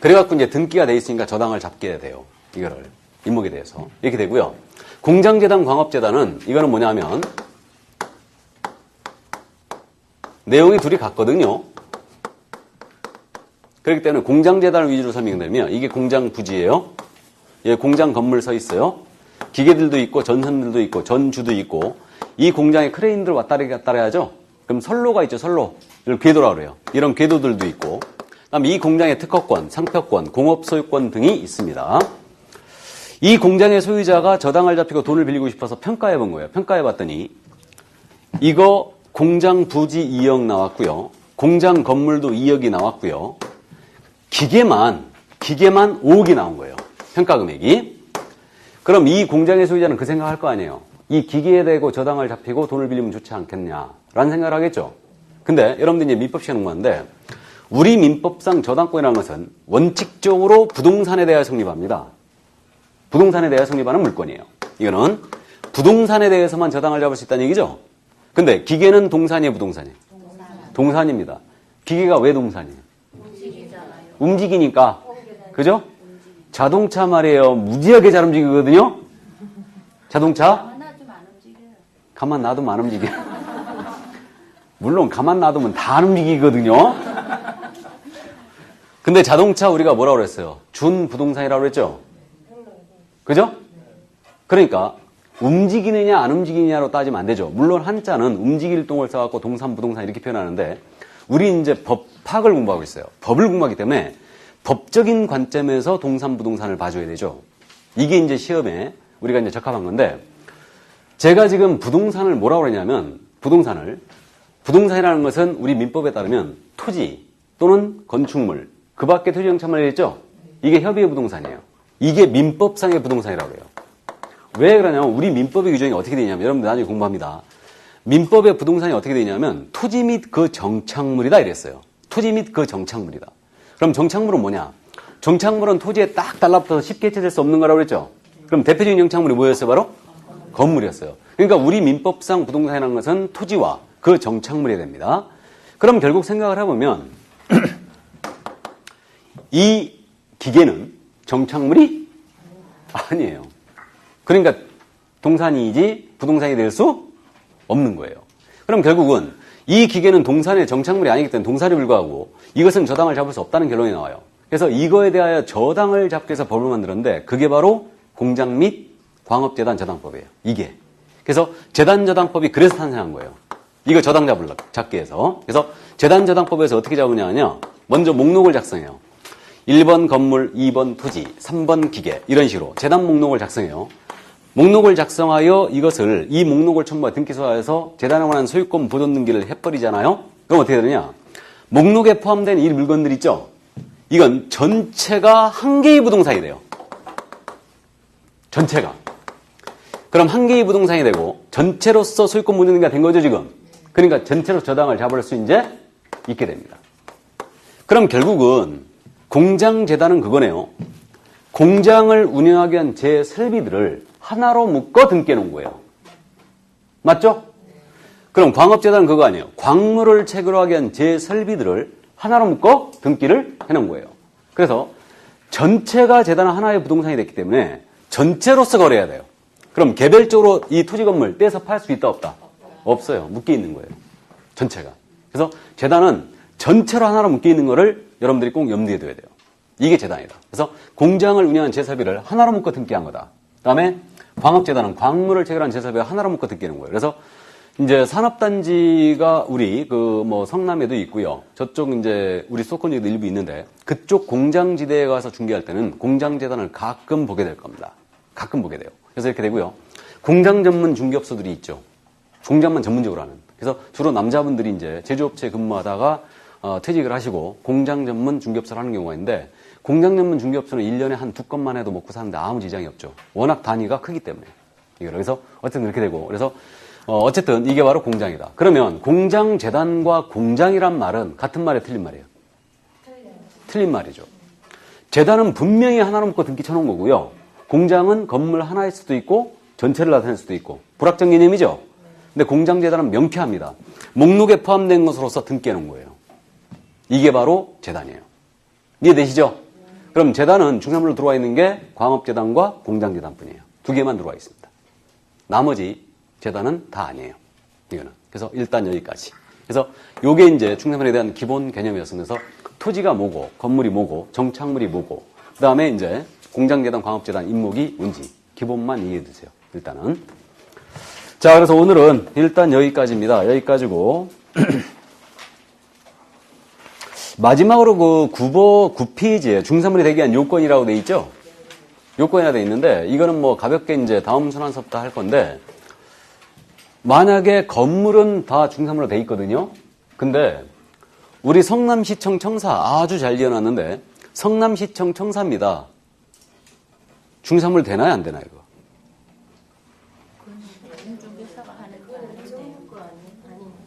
그래갖고 이제 등기가 돼 있으니까 저당을 잡게 돼요. 이거를. 임목에 대해서. 이렇게 되고요. 공장재단, 광업재단은 이거는 뭐냐면, 내용이 둘이 같거든요. 그렇기 때문에 공장재단을 위주로 설명드리면, 이게 공장 부지예요. 예, 공장 건물 서 있어요. 기계들도 있고, 전선들도 있고, 전주도 있고, 이 공장에 크레인들 왔다 갔다 해야죠. 그럼 선로가 있죠, 선로. 이걸 궤도라고 그래요. 이런 궤도들도 있고. 그다음에 이 공장에 특허권, 상표권, 공업소유권 등이 있습니다. 이 공장의 소유자가 저당을 잡히고 돈을 빌리고 싶어서 평가해 본 거예요. 평가해 봤더니 이거 공장 부지 2억 나왔고요. 공장 건물도 2억이 나왔고요. 기계만 5억이 나온 거예요. 평가 금액이. 그럼 이 공장의 소유자는 그 생각할 거 아니에요. 이 기계에 대고 저당을 잡히고 돈을 빌리면 좋지 않겠냐라는 생각을 하겠죠. 근데 여러분들 이제 민법 시간 공부하는데 우리 민법상 저당권이라는 것은 원칙적으로 부동산에 대하여 성립합니다. 부동산에 대하여 성립하는 물권이에요. 이거는 부동산에 대해서만 저당을 잡을 수 있다는 얘기죠. 근데 기계는 동산이에요, 부동산이에요? 동산입니다. 기계가 왜 동산이에요? 움직이니까. 그죠? 자동차 말이에요. 무지하게 잘 움직이거든요. 자동차? 가만 놔두면 안 움직여. 물론 가만 놔두면 다 안 움직이거든요. 근데 자동차 우리가 뭐라고 그랬어요? 준부동산이라고 그랬죠? 그죠? 그러니까 움직이느냐 안 움직이느냐로 따지면 안 되죠. 물론 한자는 움직일 동을 써갖고 동산, 부동산 이렇게 표현하는데 우리 이제 법학을 공부하고 있어요. 법을 공부하기 때문에 법적인 관점에서 동산, 부동산을 봐줘야 되죠. 이게 이제 시험에 우리가 이제 적합한 건데 제가 지금 부동산을 뭐라고 그러냐면 부동산이라는 것은 우리 민법에 따르면 토지 또는 건축물 그 밖에 토지 정착물이 있죠. 이게 협의의 부동산이에요. 이게 민법상의 부동산이라고 해요. 왜 그러냐면 우리 민법의 규정이 어떻게 되냐면 여러분들 나중에 공부합니다. 민법의 부동산이 어떻게 되냐면 토지 및 그 정착물이다 이랬어요. 토지 및 그 정착물이다. 그럼 정착물은 뭐냐? 정착물은 토지에 딱 달라붙어서 쉽게 해체될 수 없는 거라고 그랬죠. 그럼 대표적인 정착물이 뭐였어요? 바로 건물이었어요. 그러니까 우리 민법상 부동산이라는 것은 토지와 그 정착물이 됩니다. 그럼 결국 생각을 해보면 이 기계는 정착물이 아니에요. 그러니까 동산이지 부동산이 될 수 없는 거예요. 그럼 결국은 이 기계는 동산의 정착물이 아니기 때문에 동산에 불과하고 이것은 저당을 잡을 수 없다는 결론이 나와요. 그래서 이거에 대하여 저당을 잡기 위해서 법을 만들었는데 그게 바로 공장 및 광업재단 저당법이에요. 이게. 그래서 재단저당법이 그래서 탄생한 거예요. 이거 저당 잡기 위해서. 그래서 재단저당법에서 어떻게 잡느냐 하냐. 먼저 목록을 작성해요. 1번 건물, 2번 토지, 3번 기계 이런 식으로 재단 목록을 작성해요. 목록을 작성하여 이것을 이 목록을 첨부해 등기소하여서 재단에 관한 소유권 보존 등기를 해버리잖아요. 그럼 어떻게 되느냐. 목록에 포함된 이 물건들 있죠. 이건 전체가 한 개의 부동산이 돼요. 전체가. 그럼 한 개의 부동산이 되고 전체로서 소유권 보존 등기가 된 거죠 지금. 그러니까 전체로 저당을 잡을 수 이제 있게 됩니다. 그럼 결국은 공장재단은 그거네요. 공장을 운영하기 위한 제 설비들을 하나로 묶어 등기해 놓은 거예요. 맞죠? 그럼 광업재단은 그거 아니에요. 광물을 체결하기 위한 제 설비들을 하나로 묶어 등기를 해놓은 거예요. 그래서 전체가 재단은 하나의 부동산이 됐기 때문에 전체로서 거래해야 돼요. 그럼 개별적으로 이 토지 건물 떼서 팔 수 있다 없다? 없어요. 묶여 있는 거예요. 전체가. 그래서 재단은 전체로 하나로 묶여 있는 거를 여러분들이 꼭 염두에 둬야 돼요. 이게 재단이다. 그래서 공장을 운영한 제설비를 하나로 묶어 등기한 거다. 그 다음에 광업재단은 광물을 체결한 제설비를 하나로 묶어 등기하는 거예요. 그래서 이제 산업단지가 우리 성남에도 있고요. 저쪽 이제 우리 수도권에도 일부 있는데 그쪽 공장지대에 가서 중개할 때는 공장재단을 가끔 보게 될 겁니다. 가끔 보게 돼요. 그래서 이렇게 되고요. 공장 전문 중개업소들이 있죠. 공장만 전문적으로 하는. 그래서 주로 남자분들이 이제 제조업체에 근무하다가 퇴직을 하시고 공장 전문 중개업소를 하는 경우가 있는데 공장 전문 중개업소는 1년에 한 2건만 해도 먹고 사는데 아무 지장이 없죠. 워낙 단위가 크기 때문에. 그래서 어쨌든 그렇게 되고. 그래서 어쨌든 이게 바로 공장이다. 그러면 공장 재단과 공장이란 말은 같은 말이에요, 틀린 말이에요? 틀린 말이죠. 재단은 분명히 하나로 묶고 등기 쳐놓은 거고요. 공장은 건물 하나일 수도 있고 전체를 나타낼 수도 있고 불확정 개념이죠. 근데 공장재단은 명쾌합니다. 목록에 포함된 것으로서 등기해 놓은 거예요. 이게 바로 재단이에요. 이해되시죠? 그럼 재단은 중산물로 들어와 있는 게 광업재단과 공장재단뿐이에요. 두 개만 들어와 있습니다. 나머지 재단은 다 아니에요. 이거는. 그래서 일단 여기까지. 그래서 요게 이제 중산물에 대한 기본 개념이었습니다. 그래서 토지가 뭐고, 건물이 뭐고, 정착물이 뭐고, 그 다음에 이제 공장재단, 광업재단 임목이 뭔지 기본만 이해해 두세요. 일단은. 자, 그래서 오늘은 일단 여기까지입니다. 여기까지고. 마지막으로 그 9페이지에 중산물이 되기 위한 요건이라고 돼 있죠? 요건이라 돼 있는데, 이거는 뭐 가볍게 이제 다음 순환서부터 할 건데, 만약에 건물은 다 중산물로 돼 있거든요? 근데, 우리 성남시청 청사 아주 잘 지어놨는데, 성남시청 청사입니다. 중산물 되나요? 안 되나요? 이거?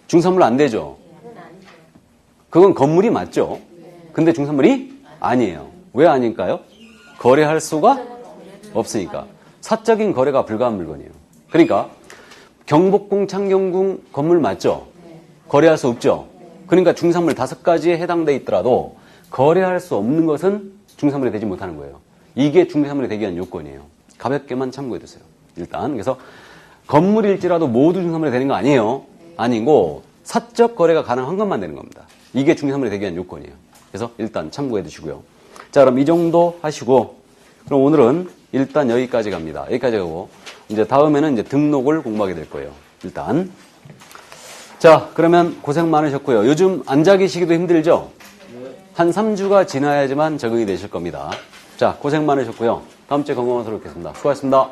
중산물 안 되죠? 그건 건물이 맞죠? 근데 중산물이 아니에요. 왜 아닐까요? 거래할 수가 없으니까. 사적인 거래가 불가한 물건이에요. 그러니까 경복궁, 창경궁 건물 맞죠? 거래할 수 없죠? 그러니까 중산물 5가지에 해당돼 있더라도 거래할 수 없는 것은 중산물이 되지 못하는 거예요. 이게 중산물이 되기 위한 요건이에요. 가볍게만 참고해 두세요. 일단. 그래서 건물일지라도 모두 중산물이 되는 거 아니에요. 아니고 사적 거래가 가능한 것만 되는 겁니다. 이게 중산물이 되기 위한 요건이에요. 그래서 일단 참고해 두시고요. 자, 그럼 이 정도 하시고, 그럼 오늘은 일단 여기까지 갑니다. 여기까지 가고, 이제 다음에는 이제 등록을 공부하게 될 거예요. 일단. 자, 그러면 고생 많으셨고요. 요즘 앉아 계시기도 힘들죠? 한 3주가 지나야지만 적응이 되실 겁니다. 자, 고생 많으셨고요. 다음 주에 건강한 서로 뵙겠습니다. 수고하셨습니다.